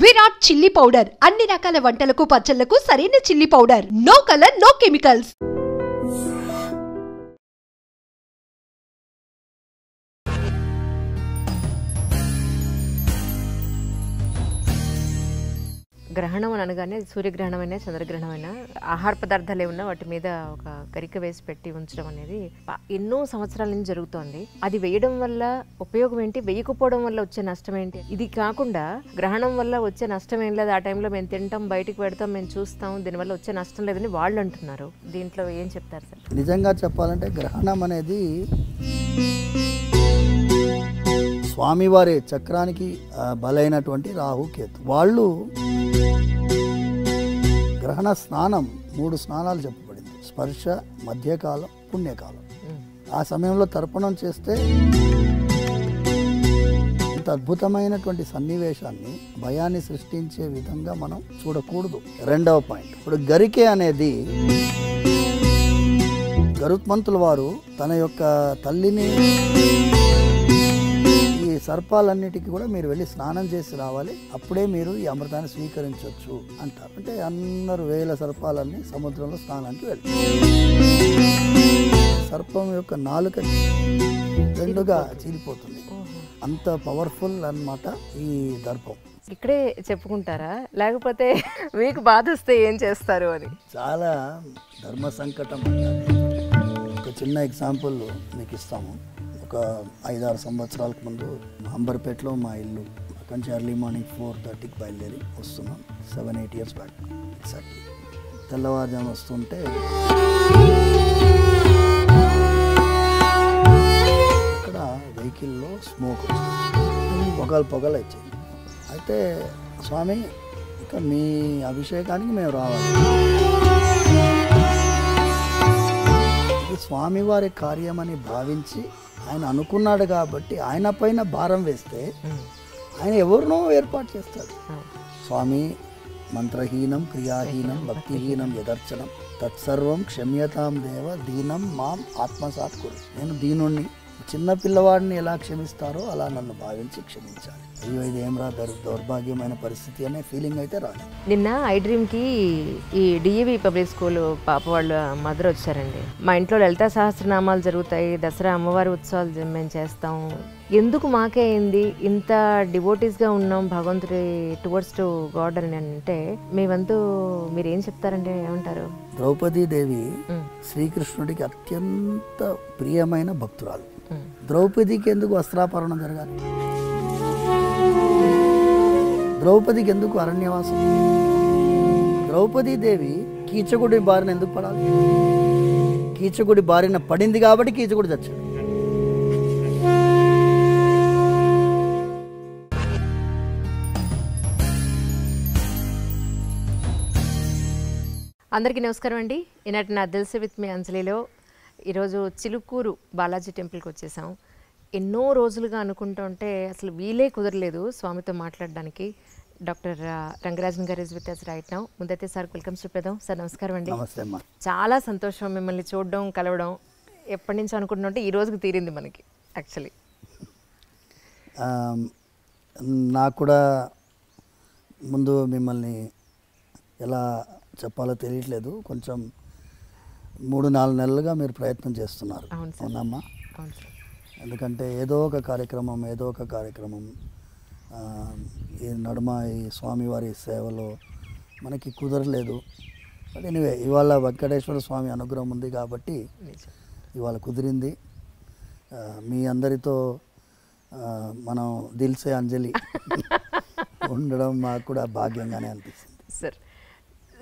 Virat chilli powder అన్ని రకాల వంటలకు పచ్చళ్లకు సరైన chilli powder. No colour, no chemicals. గ్రహణం అనగానే సూర్యగ్రహణమైనా చంద్రగ్రహణమైనా ఆహార పదార్థాలు ఏమన్నా వాటి మీద ఒక గరిక వేసి పెట్టి ఉంచడం అనేది ఎన్నో సంవత్సరాల నుంచి జరుగుతోంది. అది వేయడం వల్ల ఉపయోగం ఏంటి, వేయకపోవడం వల్ల వచ్చే నష్టం ఏంటి? ఇది కాకుండా గ్రహణం వల్ల వచ్చే నష్టం ఏం లేదు, ఆ టైంలో మేము తింటాం, బయటికి పెడతాం, మేము చూస్తాం, దీనివల్ల వచ్చే నష్టం లేదని వాళ్ళు అంటున్నారు. దీంట్లో ఏం చెప్తారు సార్? నిజంగా చెప్పాలంటే గ్రహణం అనేది స్వామివారి చక్రానికి బలైనటువంటి రాహు కేతు. వాళ్ళు గ్రహణ స్నానం 3 స్నానాలు చెప్పబడింది: స్పర్శ, మధ్యకాలం, పుణ్యకాలం. ఆ సమయంలో తర్పణం చేస్తే ఇంత అద్భుతమైనటువంటి సన్నివేశాన్ని, భయాన్ని సృష్టించే విధంగా మనం చూడకూడదు. రెండవ పాయింట్, ఇప్పుడు గరికె అనేది గరుత్మంతుల వారు తన యొక్క తల్లిని ఈ సర్పాలన్నిటికీ కూడా మీరు వెళ్ళి స్నానం చేసి రావాలి, అప్పుడే మీరు ఈ అమృతాన్ని స్వీకరించవచ్చు అంటారు. అంటే అందరూ వేల సర్పాలన్నీ సముద్రంలో స్నానానికి వెళ్ళి సర్పం యొక్క నాలుక 2గా చీలిపోతుంది. అంత పవర్ఫుల్ అన్నమాట ఈ దర్పం. ఇక్కడే చెప్పుకుంటారా, లేకపోతే మీకు బాధ వస్తే ఏం చేస్తారు అని? చాలా ధర్మ సంకటం. ఒక చిన్న ఎగ్జాంపుల్ మీకు ఇస్తాము. ఒక 5-6 సంవత్సరాలకు ముందు అంబర్పేటలో మా ఇల్లు. అక్కడి నుంచి ఎర్లీ మార్నింగ్ 4:30కి బయలుదేరి వస్తున్నాం. 7-8 ఇయర్స్ బ్యాక్ ఎగ్జాక్ట్లీ. తెల్లవారుజాము వస్తుంటే అక్కడ వెహికల్లో స్మోక్ వచ్చింది, పొగలు వచ్చాయి. అయితే స్వామి, ఇక మీ అభిషేకానికి మేము రావాలి, ఇది స్వామివారి కార్యమని భావించి ఆయన అనుకున్నాడు కాబట్టి ఆయన పైన భారం వేస్తే ఆయన ఎవరినో ఏర్పాటు చేస్తాడు. స్వామి, మంత్రహీనం, క్రియాహీనం, భక్తిహీనం యదర్చనం తత్సర్వం క్షమ్యతాం దేవ దీనం మాం ఆత్మసాత్ కురు. నేను దీనుణ్ణి, చిన్న పిల్లవాడిని ఎలా క్షమిస్తారో అలా నన్ను భావించి క్షమించాలి. అయ్యో, ఇది ఏమరా దౌర్భాగ్యమైన పరిస్థితి అనే ఫీలింగ్ అయితే రాదు. నిన్న ఐ డ్రీమ్కి ఈ డిఈవి పబ్లిక్ స్కూల్ పాప వాళ్ళ మదర్ వచ్చారండి. మా ఇంట్లో లలితా సహస్రనామాలు జరుగుతాయి, దసరా అమ్మవారి ఉత్సవాలు మేము చేస్తాం, ఎందుకు మాకే అయింది, ఇంత డివోటీస్గా ఉన్నాం భగవంతుడి టువర్డ్స్ టు గాడ్ అని అంటే మీ వంతు మీరు ఏం చెప్తారంటే ఏమంటారు? ద్రౌపదీదేవి శ్రీకృష్ణుడికి అత్యంత ప్రియమైన భక్తురాలు. ద్రౌపదికి ఎందుకు వస్త్రాపరణం జరగాలి? ద్రౌపదికి ఎందుకు అరణ్యవాసం? ద్రౌపదీదేవి కీచకుడి బారిన ఎందుకు పడాలి? కీచకుడి బారిన పడింది కాబట్టి కీచకుడు చచ్చాడు. అందరికీ నమస్కారం అండి. ఈనాటి నా తెలుసు విత్ మీ అంజలిలో ఈరోజు చిలుకూరు బాలాజీ టెంపుల్కి వచ్చేసాం. ఎన్నో రోజులుగా అనుకుంటుంటే అసలు వీలే కుదరలేదు స్వామితో మాట్లాడడానికి. డాక్టర్ రంగరాజన్ గారు is with us right now. ముందైతే సార్ వెల్కమ్ చెప్పేద్దాం. సార్ నమస్కారం అండి. నమస్తే అమ్మా. చాలా సంతోషం మిమ్మల్ని చూడడం, కలవడం. ఎప్పటి నుంచి అనుకుంటుంటే ఈ రోజుకి తీరింది మనకి యాక్చువల్లీ. నాకు కూడా ముందు మిమ్మల్ని ఎలా చెప్పాలో తెలియట్లేదు. కొంచెం 3-4 నెలలుగా మీరు ప్రయత్నం చేస్తున్నారు. అవునమ్మా. ఎందుకంటే ఏదో ఒక కార్యక్రమం ఈ నడుమ ఈ స్వామివారి సేవలో మనకి కుదరలేదు. బట్ ఎనీవే, ఇవాళ వెంకటేశ్వర స్వామి అనుగ్రహం ఉంది కాబట్టి ఇవాళ కుదిరింది. మీ అందరితో మనం దిల్సే అంజలి ఉండడం మాకు కూడా భాగ్యంగానే అనిపిస్తుంది.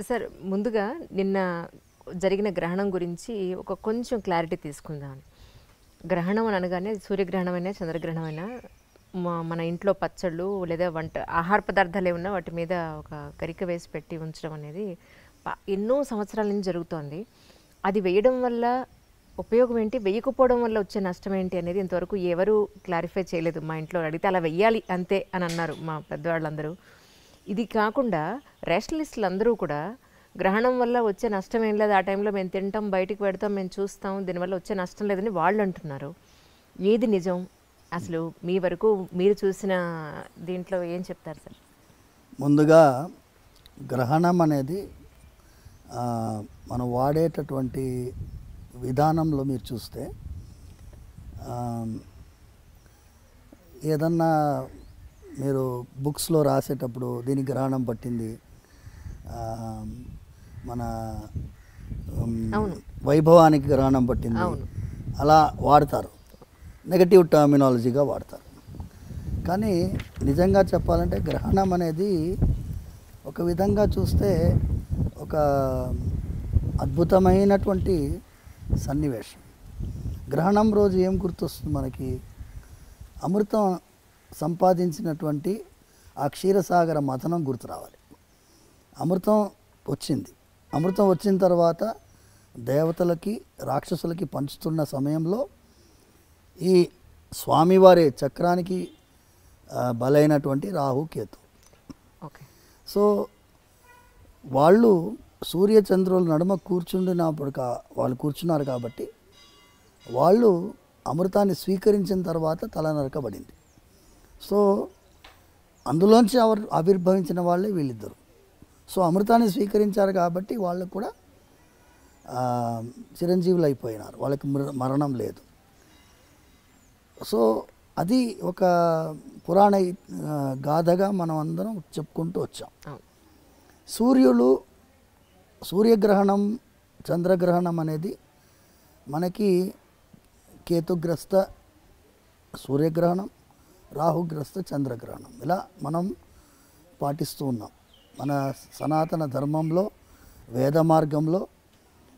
సార్ ముందుగా నిన్న జరిగిన గ్రహణం గురించి ఒక కొంచెం క్లారిటీ తీసుకుందాం. గ్రహణం అని అనగానే సూర్యగ్రహణమైనా చంద్రగ్రహణమైనా మన ఇంట్లో పచ్చళ్ళు లేదా ఆహార పదార్థాలు ఏమన్నా వాటి మీద ఒక గరిక వేసి పెట్టి ఉంచడం అనేది ఎన్నో సంవత్సరాల నుంచి జరుగుతోంది. అది వేయడం వల్ల ఉపయోగం ఏంటి, వేయకపోవడం వల్ల వచ్చే నష్టం ఏంటి అనేది ఇంతవరకు ఎవరు క్లారిఫై చేయలేదు. మా ఇంట్లో అడిగితే అలా వెయ్యాలి అంతే అని అన్నారు మా పెద్దవాళ్ళందరూ. ఇది కాకుండా రేషనలిస్టులు అందరూ కూడా గ్రహణం వల్ల వచ్చే నష్టం ఏం లేదు, ఆ టైంలో మేము తింటాం, బయటికి పెడతాం, మేము చూస్తాం, దీనివల్ల వచ్చే నష్టం లేదని వాళ్ళు అంటున్నారు. ఏది నిజం? అసలు మీ వరకు మీరు చూసిన దీంట్లో ఏం చెప్తారు సార్? ముందుగా గ్రహణం అనేది మనం వాడేటటువంటి విధానంలో మీరు చూస్తే ఏదన్నా మీరు బుక్స్లో రాసేటప్పుడు దీనికి గ్రహణం పట్టింది, మన వైభవానికి గ్రహణం పట్టింది అలా వాడతారు, నెగటివ్ టర్మినాలజీగా వాడతారు. కానీ నిజంగా చెప్పాలంటే గ్రహణం అనేది ఒక విధంగా చూస్తే ఒక అద్భుతమైనటువంటి సన్నివేశం. గ్రహణం రోజు ఏం గుర్తొస్తుంది మనకి? అమృతం సంపాదించినటువంటి ఆ క్షీరసాగర మథనం గుర్తు రావాలి. అమృతం వచ్చింది. అమృతం వచ్చిన తర్వాత దేవతలకి రాక్షసులకి పంచుతున్న సమయంలో ఈ స్వామివారి చక్రానికి బలైనటువంటి రాహు కేతు. సో వాళ్ళు సూర్యచంద్రుల నడుమ కూర్చుండినప్పుడు వాళ్ళు కూర్చున్నారు కాబట్టి వాళ్ళు అమృతాన్ని స్వీకరించిన తర్వాత తల నరకబడింది. సో అందులోంచి ఆవిర్భవించిన వాళ్ళే వీళ్ళిద్దరు. సో అమృతాన్ని స్వీకరించారు కాబట్టి వాళ్ళకు కూడా చిరంజీవులు అయిపోయినారు, వాళ్ళకి మరణం లేదు. సో అది ఒక పురాణ గాథగా మనం అందరం చెప్పుకుంటూ వచ్చాం. సూర్యగ్రహణం చంద్రగ్రహణం అనేది మనకి కేతుగ్రస్త సూర్యగ్రహణం, రాహుగ్రస్త చంద్రగ్రహణం ఇలా మనం పాటిస్తూ ఉన్నాం. మన సనాతన ధర్మంలో వేద మార్గంలో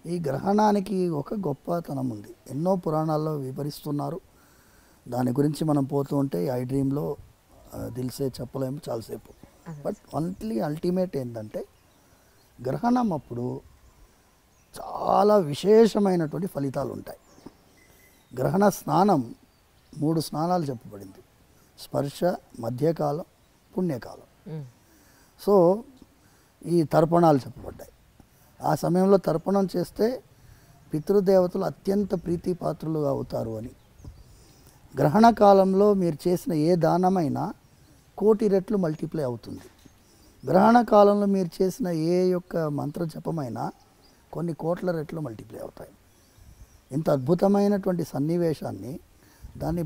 ఈ గ్రహణానికి ఒక గొప్పతనం ఉంది. ఎన్నో పురాణాల్లో వివరిస్తున్నారు. దాని గురించి మనం పోతూ ఉంటే ఐ డ్రీమ్లో దిల్సే చెప్పలేము చాలాసేపు. బట్ అల్టిమేట్ ఏంటంటే గ్రహణం అప్పుడు చాలా విశేషమైనటువంటి ఫలితాలు ఉంటాయి. గ్రహణ స్నానం 3 స్నానాలు చెప్పబడింది: స్పర్శ, మధ్యకాలం, పుణ్యకాలం. సో ఈ తర్పణాలు చెప్పబడ్డాయి. ఆ సమయంలో తర్పణం చేస్తే పితృదేవతలు అత్యంత ప్రీతిపాత్రులుగా అవుతారు అని. గ్రహణ కాలంలో మీరు చేసిన ఏ దానమైనా 1,000,000 రెట్లు మల్టిప్లై అవుతుంది. గ్రహణ కాలంలో మీరు చేసిన ఏ యొక్క మంత్ర జపమైనా కొన్ని కోట్ల రెట్లు మల్టిప్లై అవుతాయి. ఇంత అద్భుతమైనటువంటి సన్నివేశాన్ని దాన్ని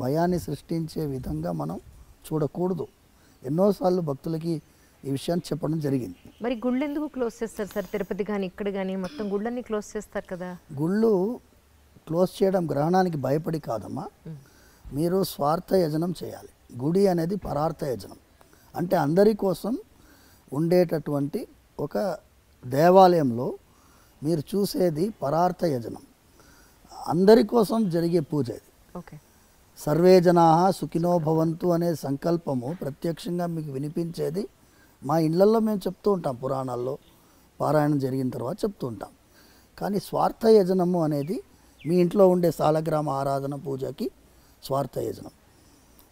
భయాన్ని సృష్టించే విధంగా మనం చూడకూడదు. ఎన్నోసార్లు భక్తులకి ఈ విషయాన్ని చెప్పడం జరిగింది. మరి గుళ్ళు ఎందుకు క్లోజ్ చేస్తారు సార్? తిరుపతి కానీ ఇక్కడ కానీ మొత్తం గుళ్ళన్నీ క్లోజ్ చేస్తారు కదా. గుళ్ళు క్లోజ్ చేయడం గ్రహణానికి భయపడి కాదమ్మా, మీరు స్వార్థ యజనం చేయాలి. గుడి అనేది పరార్థ యజనం, అంటే అందరి కోసం ఉండేటటువంటి ఒక దేవాలయంలో మీరు చూసేది పరార్థ యజనం, అందరి కోసం జరిగే పూజ ఇది. సర్వే జనాః సుఖినో భవంతు అనే సంకల్పము ప్రత్యక్షంగా మీకు వినిపించేది మా ఇళ్లలో మేము చెప్తూ ఉంటాం, పురాణాల్లో పారాయణం జరిగిన తర్వాత చెప్తూ ఉంటాం. కానీ స్వార్థ యజనము అనేది మీ ఇంట్లో ఉండే సాలగ్రామ ఆరాధన పూజకి స్వార్థ యజనం.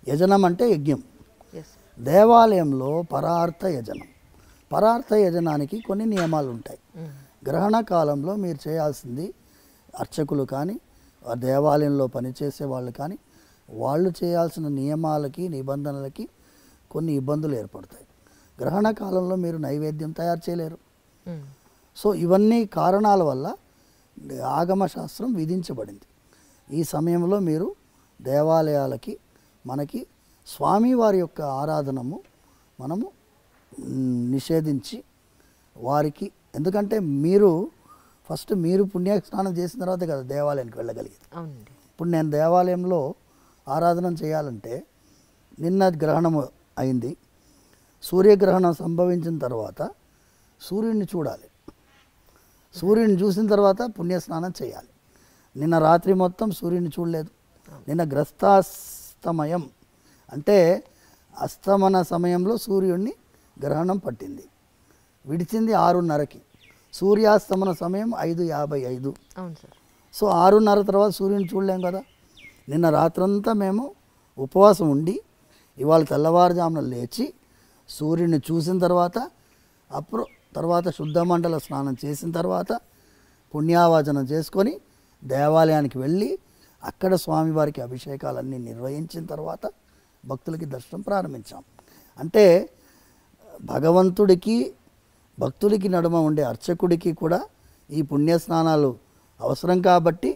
యజనం అంటే యజ్ఞం. దేవాలయంలో పరార్థ యజనం. పరార్థ యజనానికి కొన్ని నియమాలు ఉంటాయి. గ్రహణ కాలంలో మీరు చేయాల్సింది అర్చకులు కానీ ఆ దేవాలయంలో పనిచేసే వాళ్ళు కానీ వాళ్ళు చేయాల్సిన నియమాలకి నిబంధనలకి కొన్ని ఇబ్బందులు ఏర్పడతాయి. గ్రహణ కాలంలో మీరు నైవేద్యం తయారు చేయలేరు. సో ఇవన్నీ కారణాల వల్ల ఆగమ శాస్త్రం విధించబడింది. ఈ సమయంలో మీరు దేవాలయాలకి మనకి స్వామివారి యొక్క ఆరాధనము మనము నిషేధించి వారికి, ఎందుకంటే మీరు ఫస్ట్ మీరు పుణ్యస్నానం చేసిన తర్వాత కదా దేవాలయానికి వెళ్ళగలిగేది. ఇప్పుడు నేను దేవాలయంలో ఆరాధన చేయాలంటే నిన్న గ్రహణం అయింది, సూర్యగ్రహణం సంభవించిన తర్వాత సూర్యుడిని చూడాలి. సూర్యుడిని చూసిన తర్వాత పుణ్యస్నానం చేయాలి. నిన్న రాత్రి మొత్తం సూర్యుడిని చూడలేదు. నిన్న గ్రస్తాస్తమయం అంటే అస్తమన సమయంలో సూర్యుడిని గ్రహణం పట్టింది, విడిచింది 6:30కి. సూర్యాస్తమన సమయం 5:55. సో 6:30 తర్వాత సూర్యుని చూడలేం కదా. నిన్న రాత్రంతా మేము ఉపవాసం ఉండి ఇవాళ తెల్లవారుజామున లేచి సూర్యుని చూసిన తర్వాత తర్వాత శుద్ధమండల స్నానం చేసిన తర్వాత పుణ్యావాచనం చేసుకొని దేవాలయానికి వెళ్ళి అక్కడ స్వామివారికి అభిషేకాలన్నీ నిర్వహించిన తర్వాత భక్తులకి దర్శనం ప్రారంభించాం. అంటే భగవంతుడికి భక్తుడికి నడుమ ఉండే అర్చకుడికి కూడా ఈ పుణ్యస్నానాలు అవసరం కాబట్టి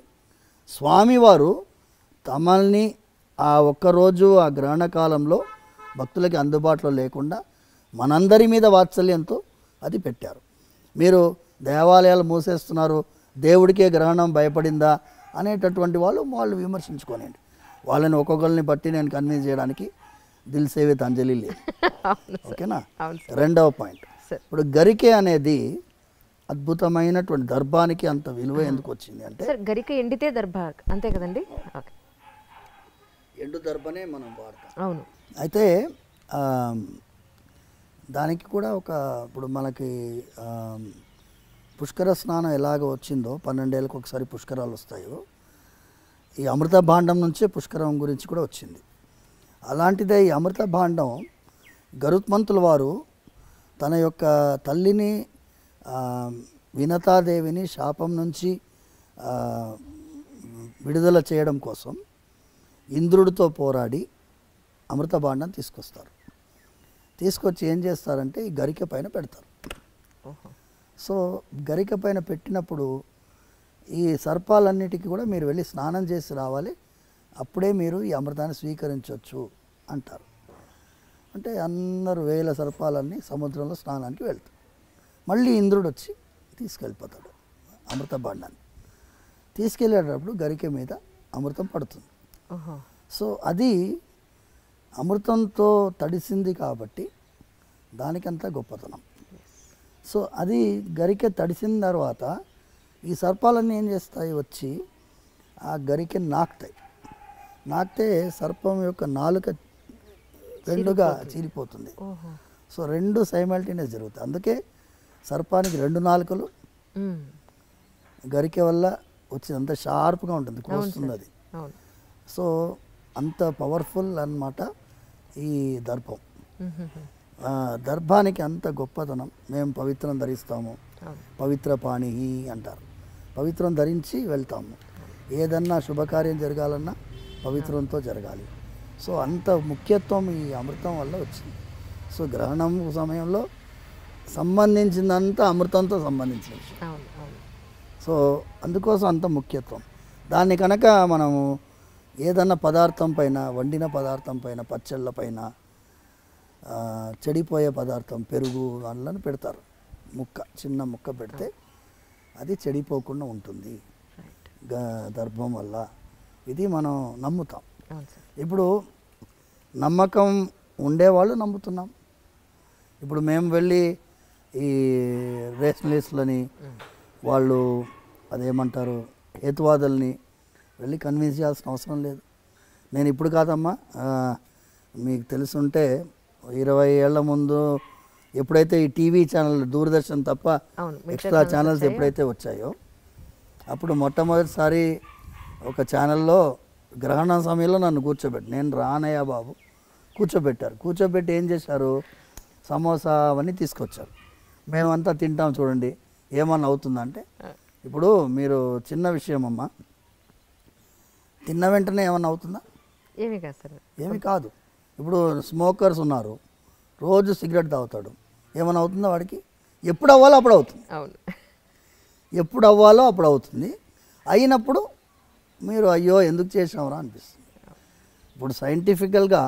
స్వామివారు తమల్ని ఆ ఒక్కరోజు ఆ గ్రహణ కాలంలో భక్తులకి అందుబాటులో లేకుండా మనందరి మీద వాత్సల్యంతో అది పెట్టారు. మీరు దేవాలయాలు మూసేస్తున్నారు, దేవుడికే గ్రహణం భయపడిందా అనేటటువంటి వాళ్ళు విమర్శించుకోనండి. వాళ్ళని ఒక్కొక్కరిని బట్టి నేను కన్విన్స్ చేయడానికి దిల్ సేవిత్ అంజలి లేదు. ఓకేనా. రెండవ పాయింట్, ఇప్పుడు గరికె అనేది అద్భుతమైనటువంటి దర్భానికి అంత విలువ ఎందుకు వచ్చింది అంటే, గరిక ఎండితే దర్భ అంతే కదండి. ఎండు దర్భనే మనం వాడతాం. అవును. అయితే దానికి కూడా ఇప్పుడు మనకి పుష్కర స్నానం ఎలాగ వచ్చిందో 12 ఏళ్ళకి ఒకసారి పుష్కరాలు వస్తాయో, ఈ అమృత భాండం నుంచే పుష్కరం గురించి కూడా వచ్చింది. అలాంటిదే ఈ అమృత భాండం గరుత్మంతుల వారు తన యొక్క తల్లిని వినతాదేవిని శాపం నుంచి విడుదల చేయడం కోసం ఇంద్రుడితో పోరాడి అమృత భాండం తీసుకొస్తారు. తీసుకొచ్చి ఏం చేస్తారంటే ఈ గరిక పైన పెడతారు. సో గరిక పైన పెట్టినప్పుడు ఈ సర్పాలన్నిటికీ కూడా మీరు వెళ్ళి స్నానం చేసి రావాలి, అప్పుడే మీరు ఈ అమృతాన్ని స్వీకరించవచ్చు అంటారు. అంటే అందరూ వేల సర్పాలన్నీ సముద్రంలో స్నానానికి వెళ్తారు. మళ్ళీ ఇంద్రుడు వచ్చి తీసుకెళ్ళిపోతాడు అమృత భాండాన్ని. తీసుకెళ్ళేటప్పుడు గరిక మీద అమృతం పడుతుంది. సో అది అమృతంతో తడిసింది కాబట్టి దానికంతా గొప్పతనం. సో అది గరిక తడిసిన తర్వాత ఈ సర్పాలన్నీ ఏం చేస్తాయి, వచ్చి ఆ గరికెని నాకితే సర్పం యొక్క నాలుక రెండుగా చీలిపోతుంది. సో రెండు సైమల్టేనియస్ జరుగుతాయి. అందుకే సర్పానికి 2 నాలుకలు గరికె వల్ల వచ్చి అంత షార్ప్గా ఉంటుంది, కోస్తుంది అది. సో అంత పవర్ఫుల్ అన్నమాట ఈ దర్భం. దర్భానికి అంత గొప్పతనం. మేము పవిత్రం ధరిస్తాము, పవిత్ర పాణి అంటారు. పవిత్రం ధరించి వెళ్తాము. ఏదన్నా శుభకార్యం జరగాలన్నా పవిత్రంతో జరగాలి. సో అంత ముఖ్యత్వం ఈ అమృతం వల్ల వచ్చింది. సో గ్రహణం సమయంలో సంబంధించిందంతా అమృతంతో సంబంధించిన విషయం. సో అందుకోసం అంత ముఖ్యత్వం. దాన్ని కనుక మనము ఏదన్నా పదార్థం పైన, వండిన పదార్థం పైన, పచ్చళ్ళ పైన, చెడిపోయే పదార్థం పెరుగు వాళ్ళని పెడతారు, చిన్న ముక్క పెడితే అది చెడిపోకుండా ఉంటుంది దర్భం వల్ల. ఇది మనం నమ్ముతాం. ఇప్పుడు నమ్మకం ఉండేవాళ్ళు నమ్ముతున్నాం. ఇప్పుడు మేము వెళ్ళి ఈ రేషనలిస్టులని, వాళ్ళు అదేమంటారు హేతువాదుల్ని వెళ్ళి కన్విన్స్ చేయాల్సిన అవసరం లేదు. నేను ఇప్పుడు కాదమ్మా, మీకు తెలుసుంటే 20 ఏళ్ల ముందు ఎప్పుడైతే ఈ టీవీ ఛానల్ దూరదర్శన్ తప్ప ఎక్స్ట్రా ఛానల్స్ ఎప్పుడైతే వచ్చాయో, అప్పుడు మొట్టమొదటిసారి ఒక ఛానల్లో గ్రహణ సమయంలో నన్ను నేను రానయ్య బాబు కూర్చోబెట్టారు. కూర్చోబెట్టి ఏం చేశారు, సమోసా అవన్నీ తీసుకొచ్చారు. మేమంతా తింటాం, చూడండి ఏమన్నా అవుతుందంటే. ఇప్పుడు మీరు చిన్న విషయం అమ్మా, తిన్న వెంటనే ఏమన్నా అవుతుందా? ఏమీ కాదు. ఇప్పుడు స్మోకర్స్ ఉన్నారు, రోజు సిగరెట్ తాగుతాడు, ఏమైనా అవుతుందా వాడికి? ఎప్పుడు అవ్వాలో అప్పుడు అవుతుంది. ఎప్పుడు అవ్వాలో అప్పుడు అవుతుంది. అయినప్పుడు మీరు అయ్యో ఎందుకు చేసామరా అనిపిస్తుంది. ఇప్పుడు సైంటిఫికల్గా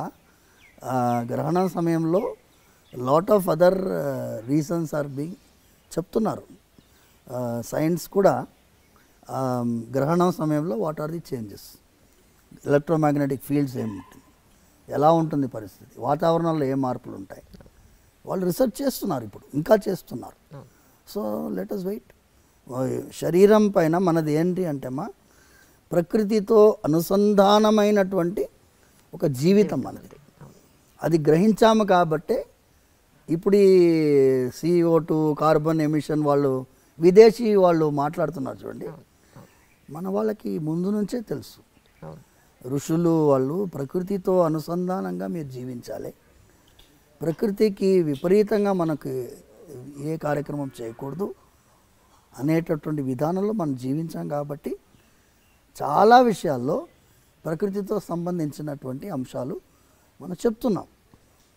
గ్రహణం సమయంలో lot of other reasons are being చెప్తున్నారు. సైన్స్ కూడా గ్రహణం సమయంలో what are the changes, electromagnetic fields ఏముంటుంది, ఎలా ఉంటుంది పరిస్థితి, వాతావరణంలో ఏ మార్పులు ఉంటాయి, వాళ్ళు రీసెర్చ్ చేస్తున్నారు, ఇప్పుడు ఇంకా చేస్తున్నారు. So let us wait. శరీరం పైన మనది ఏంటి అంటే ప్రకృతితో అనుసంధానమైనటువంటి ఒక జీవితం మనది. అది గ్రహించాము కాబట్టే ఇప్పుడు ఈ CO2 కార్బన్ ఎమిషన్ వాళ్ళు విదేశీ వాళ్ళు మాట్లాడుతున్నారు చూడండి. మన వాళ్ళకి ముందు నుంచే తెలుసు. ఋషులు వాళ్ళు ప్రకృతితో అనుసంధానంగా మీరు జీవించాలి, ప్రకృతికి విపరీతంగా మనకు ఏ కార్యక్రమం చేయకూడదు అనేటటువంటి విధానంలో మనం జీవించాం కాబట్టి చాలా విషయాల్లో ప్రకృతితో సంబంధించినటువంటి అంశాలు మనం చెప్తున్నాం.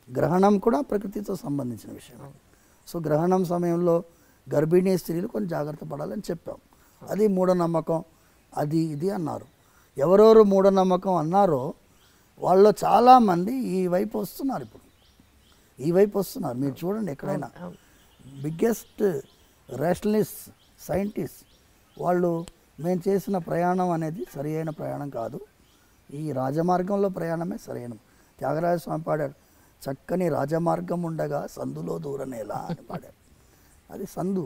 గ్రహణం కూడా ప్రకృతితో సంబంధించిన విషయం. సో గ్రహణం సమయంలో గర్భిణీ స్త్రీలు కొంచెం జాగ్రత్త పడాలని చెప్పాం. అది మూఢనమ్మకం అది ఇది అన్నారు. ఎవరెవరు మూఢనమ్మకం అన్నారో వాళ్ళు చాలామంది ఈ వైపు వస్తున్నారు. ఇప్పుడు ఈ వైపు వస్తున్నారు. మీరు చూడండి ఎక్కడైనా బిగ్గెస్ట్ రేషనలిస్ట్ సైంటిస్ట్ వాళ్ళు మేము చేసిన ప్రయాణం అనేది సరి అయిన ప్రయాణం కాదు, ఈ రాజమార్గంలో ప్రయాణమే సరైన. త్యాగరాజ స్వామి పాడాడు, చక్కని రాజమార్గం ఉండగా సందులో దూరనేలా అని పాడాడు. అది సందు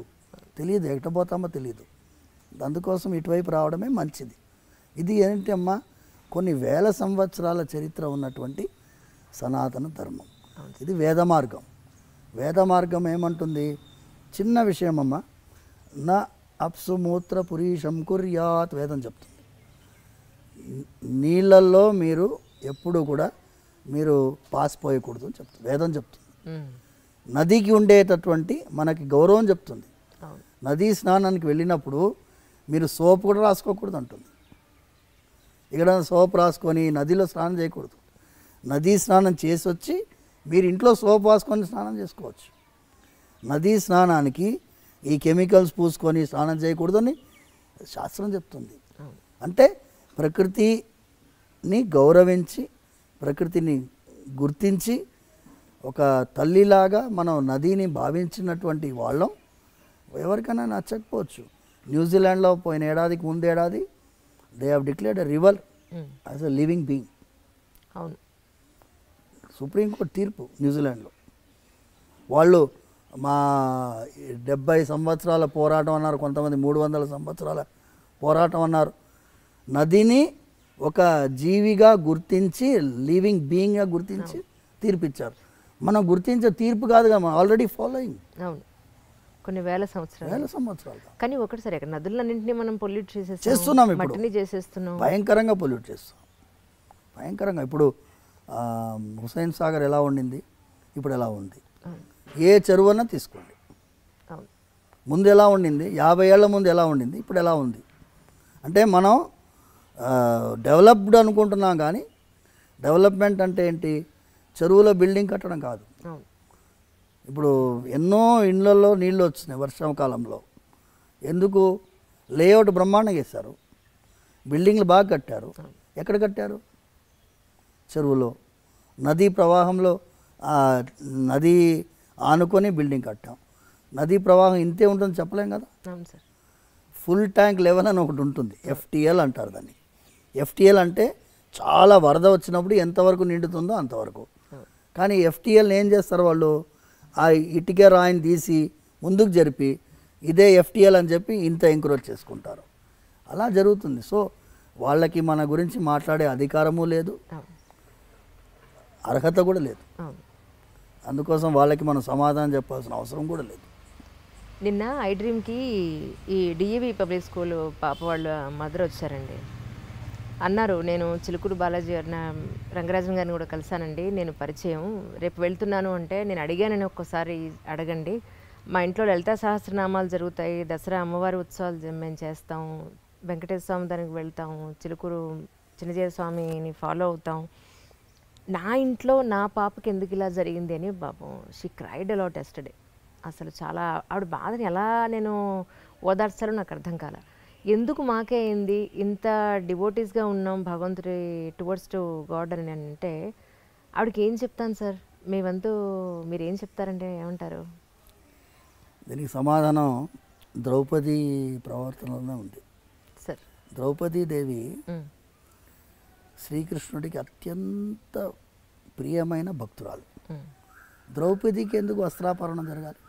తెలియదు, ఎక్కడపోతామో తెలియదు. అందుకోసం ఇటువైపు రావడమే మంచిది. ఇది ఏంటమ్మా, కొన్ని వేల సంవత్సరాల చరిత్ర ఉన్నటువంటి సనాతన ధర్మం. ఇది వేద మార్గం. వేద మార్గం ఏమంటుంది? చిన్న విషయం అమ్మ, నా అప్సుమూత్ర పురీషం కుర్యాత్ వేదం చెప్తుంది. నీళ్ళల్లో మీరు ఎప్పుడు కూడా మీరు పాసిపోయకూడదు అని చెప్తుంది వేదం చెప్తుంది. నదికి ఉండేటటువంటి మనకి గౌరవం చెప్తుంది. నదీ స్నానానికి వెళ్ళినప్పుడు మీరు సోప్ కూడా రాసుకోకూడదు అంటుంది. ఇక్కడ సోప్ రాసుకొని నదిలో స్నానం చేయకూడదు. నదీ స్నానం చేసి వచ్చి మీరు ఇంట్లో సోప్ రాసుకొని స్నానం చేసుకోవచ్చు. నదీ స్నానానికి ఈ కెమికల్స్ పూసుకొని స్నానం చేయకూడదని శాస్త్రం చెప్తుంది. అంటే ప్రకృతిని గౌరవించి ప్రకృతిని గుర్తించి ఒక తల్లిలాగా మనం నదిని భావించినటువంటి వాళ్ళం. ఎవరికైనా నచ్చకపోవచ్చు. న్యూజిలాండ్లో పోయిన ఏడాదికి ముందేడాది they have declared a river as a living being. అవును, సుప్రీంకోర్టు తీర్పు న్యూజిలాండ్లో. వాళ్ళు మా 70 సంవత్సరాల పోరాటం అన్నారు, కొంతమంది 300 సంవత్సరాల పోరాటం అన్నారు. నదిని ఒక జీవిగా గుర్తించి లివింగ్ బీయింగ్గా గుర్తించి తీర్పిచ్చారు. మనం గుర్తించే తీర్పు కాదుగా, మనం ఆల్రెడీ ఫాలోయింగ్. అవును, కొన్ని వేల సంవత్సరాలు. కానీ ఒకటి సరే, నదులన్నింటినీ మనం పొల్యూట్ చేస్తున్నాం, ఇప్పుడు మట్టిని చేసేస్తున్నాం, భయంకరంగా పొల్యూట్ చేస్తాం, భయంకరంగా. ఇప్పుడు హుస్సేన్ సాగర్ ఎలా ఉండింది, ఇప్పుడు ఎలా ఉంది? ఏ చెరువన్నా తీసుకోండి, ముందు ఎలా ఉండింది, 50 ఏళ్ల ముందు ఎలా ఉండింది, ఇప్పుడు ఎలా ఉంది? అంటే మనం డెవలప్డ్ అనుకుంటున్నాం, కానీ డెవలప్మెంట్ అంటే ఏంటి? చెరువులో బిల్డింగ్ కట్టడం కాదు. ఇప్పుడు ఎన్నో ఇళ్లలో నీళ్ళు వచ్చినాయి వర్షాకాలంలో. ఎందుకు? లేఅవుట్ బ్రహ్మాండంగా వేశారు, బిల్డింగ్లు బాగా కట్టారు. ఎక్కడ కట్టారు? చెరువులో. నదీ ప్రవాహంలో నది ఆనుకొని బిల్డింగ్ కట్టాం. నదీ ప్రవాహం ఇంతే ఉంటుంది చెప్పలేం కదా. ఫుల్ ట్యాంక్ లెవెల్ అని ఒకటి ఉంటుంది, FTL అంటారు దాన్ని. FTL అంటే చాలా వరద వచ్చినప్పుడు ఎంతవరకు నిండుతుందో అంతవరకు. కానీ FTL ఏం చేస్తారు వాళ్ళు? ఆ ఇటుక రాయిని తీసి ముందుకు జరిపి ఇదే FTL అని చెప్పి ఇంత ఎంక్రోచ్ చేసుకుంటారు. అలా జరుగుతుంది. సో వాళ్ళకి మన గురించి మాట్లాడే అధికారము లేదు, అర్హత కూడా లేదు. అందుకోసం వాళ్ళకి మనం సమాధానం చెప్పాల్సిన అవసరం కూడా లేదు. నిన్న ఐడ్రీమ్కి ఈ DAV పబ్లిక్ స్కూల్ పాప వాళ్ళ మదర్ వచ్చారండి. అన్నారు, నేను చిలుకూరు బాలాజీ గారిన రంగరాజన్ గారిని కూడా కలిశానండి, నేను పరిచయం, రేపు వెళ్తున్నాను అంటే నేను అడిగానని ఒక్కసారి అడగండి. మా ఇంట్లో లలితా సహస్రనామాలు జరుగుతాయి, దసరా అమ్మవారి ఉత్సవాలు మేము చేస్తాం, వెంకటేశ్వర స్వామి దానికి వెళ్తాం, చిలుకూరు చిన్నజీర స్వామిని ఫాలో అవుతాం. నా ఇంట్లో నా పాపకి ఎందుకు ఇలా జరిగింది అని పాపం షీ క్రైడ్ అలాట్ ఎస్టర్డే. అసలు చాలా ఆవిడ బాధని ఎలా నేను ఓదార్చాలో నాకు అర్థం కాల. ఎందుకు మాకే అయింది, ఇంత డివోటీస్గా ఉన్నాం భగవంతుడి టువర్డ్స్ టు గాడ్ అని అంటే ఆవిడకి ఏం చెప్తాను సార్? మీ వంతు మీరు ఏం చెప్తారంటే ఏమంటారు? దీనికి సమాధానం ద్రౌపది ప్రవర్తనలోనే ఉంది సార్. ద్రౌపదీదేవి శ్రీకృష్ణుడికి అత్యంత ప్రియమైన భక్తురాలు. ద్రౌపదికి ఎందుకు వస్త్రాపహరణం జరగాలి?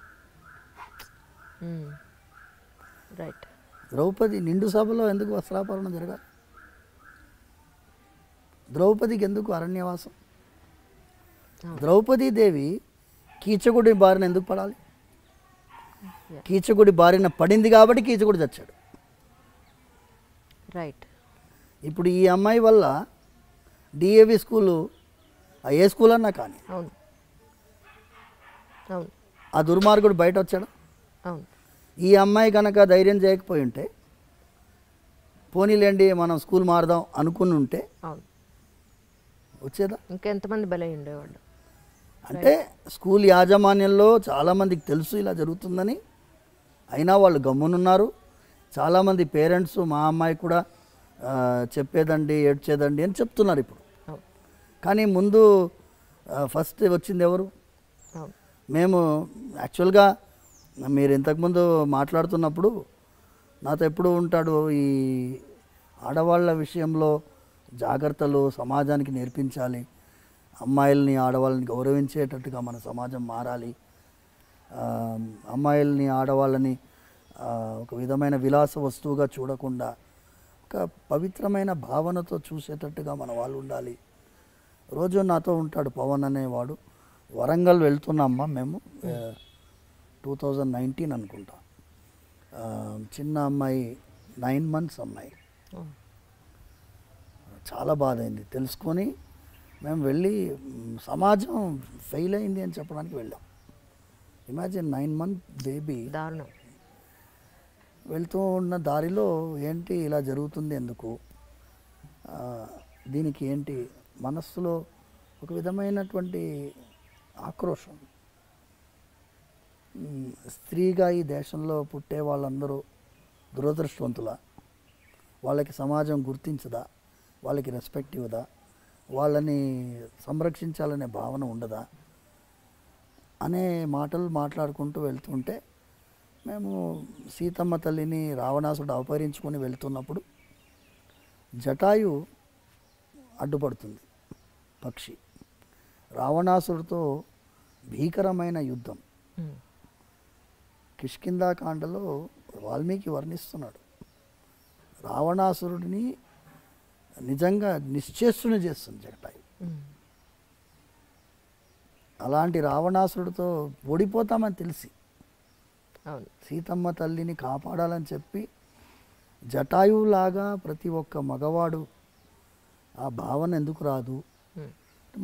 రైట్. ద్రౌపది నిండు సభలో ఎందుకు వస్త్రాపహరణం జరగాలి? ద్రౌపదికి ఎందుకు అరణ్యవాసం? ద్రౌపదీదేవి కీచకుడి బారిన ఎందుకు పడాలి? కీచకుడి బారిన పడింది కాబట్టి కీచకుడు చచ్చాడు. రైట్. ఇప్పుడు ఈ అమ్మాయి వల్ల DAV స్కూలు ఏ స్కూల్ అన్నా కానీ అవును అవును ఆ దుర్మార్గుడు బయట వచ్చాడు. అవును. ఈ అమ్మాయి కనుక ధైర్యం చేయకపోయి ఉంటే, పోనీలేండి మనం స్కూల్ మారదాం అనుకుని ఉంటే అవును వచ్చేదా? ఇంకెంతమంది బలై ఉండేవాళ్ళు. అంటే స్కూల్ యాజమాన్యంలో చాలామందికి తెలుసు ఇలా జరుగుతుందని, అయినా వాళ్ళు గమ్మునున్నారు. చాలామంది పేరెంట్స్ మా అమ్మాయి కూడా చెప్పేదండి ఏడ్చేదండి అని చెప్తున్నారు ఇప్పుడు. కానీ ముందు ఫస్ట్ వచ్చింది ఎవరు? మేము యాక్చువల్గా మీరు ఇంతకుముందు మాట్లాడుతున్నప్పుడు నాతో ఎప్పుడు ఉంటాడు ఈ ఆడవాళ్ళ విషయంలో జాగ్రత్తలు సమాజానికి నేర్పించాలి, అమ్మాయిల్ని ఆడవాళ్ళని గౌరవించేటట్టుగా మన సమాజం మారాలి, అమ్మాయిల్ని ఆడవాళ్ళని ఒక విధమైన విలాస వస్తువుగా చూడకుండా ఒక పవిత్రమైన భావనతో చూసేటట్టుగా మన వాళ్ళు ఉండాలి. రోజు నాతో ఉంటాడు పవన్ అనేవాడు. వరంగల్ వెళ్తున్నామ్మా మేము 2019 అనుకుంటా. చిన్న అమ్మాయి 9 months అమ్మాయి. చాలా బాధ అయింది తెలుసుకొని మేము వెళ్ళి సమాజం ఫెయిల్ అయింది అని చెప్పడానికి వెళ్ళాం. Imagine 9 month baby. దారుణం. వెళ్తూ ఉన్న దారిలో ఏంటి ఇలా జరుగుతుంది ఎందుకు, దీనికి ఏంటి మనస్సులో ఒక విధమైనటువంటి ఆక్రోషం. స్త్రీగా ఈ దేశంలో పుట్టే వాళ్ళందరూ దురదృష్టవంతుల, వాళ్ళకి సమాజం గుర్తించదా, వాళ్ళకి రెస్పెక్ట్ ఇవ్వదా, వాళ్ళని సంరక్షించాలనే భావన ఉండదా అనే మాటలు మాట్లాడుకుంటూ వెళ్తుంటే మేము సీతమ్మ తల్లిని రావణాసుడు అపహరించుకొని వెళ్తున్నప్పుడు జటాయు అడ్డుపడుతుంది. పక్షి రావణాసుడితో భీకరమైన యుద్ధం కిష్కింధాకాండలో వాల్మీకి వర్ణిస్తున్నాడు. రావణాసురుడిని నిజంగా నిశ్చేష్టుని చేస్తుంది జటాయు. అలాంటి రావణాసురుడితో ఓడిపోతామని తెలిసి సీతమ్మ తల్లిని కాపాడాలని చెప్పి జటాయువులాగా ప్రతి ఒక్క మగవాడు ఆ భావన ఎందుకు రాదు,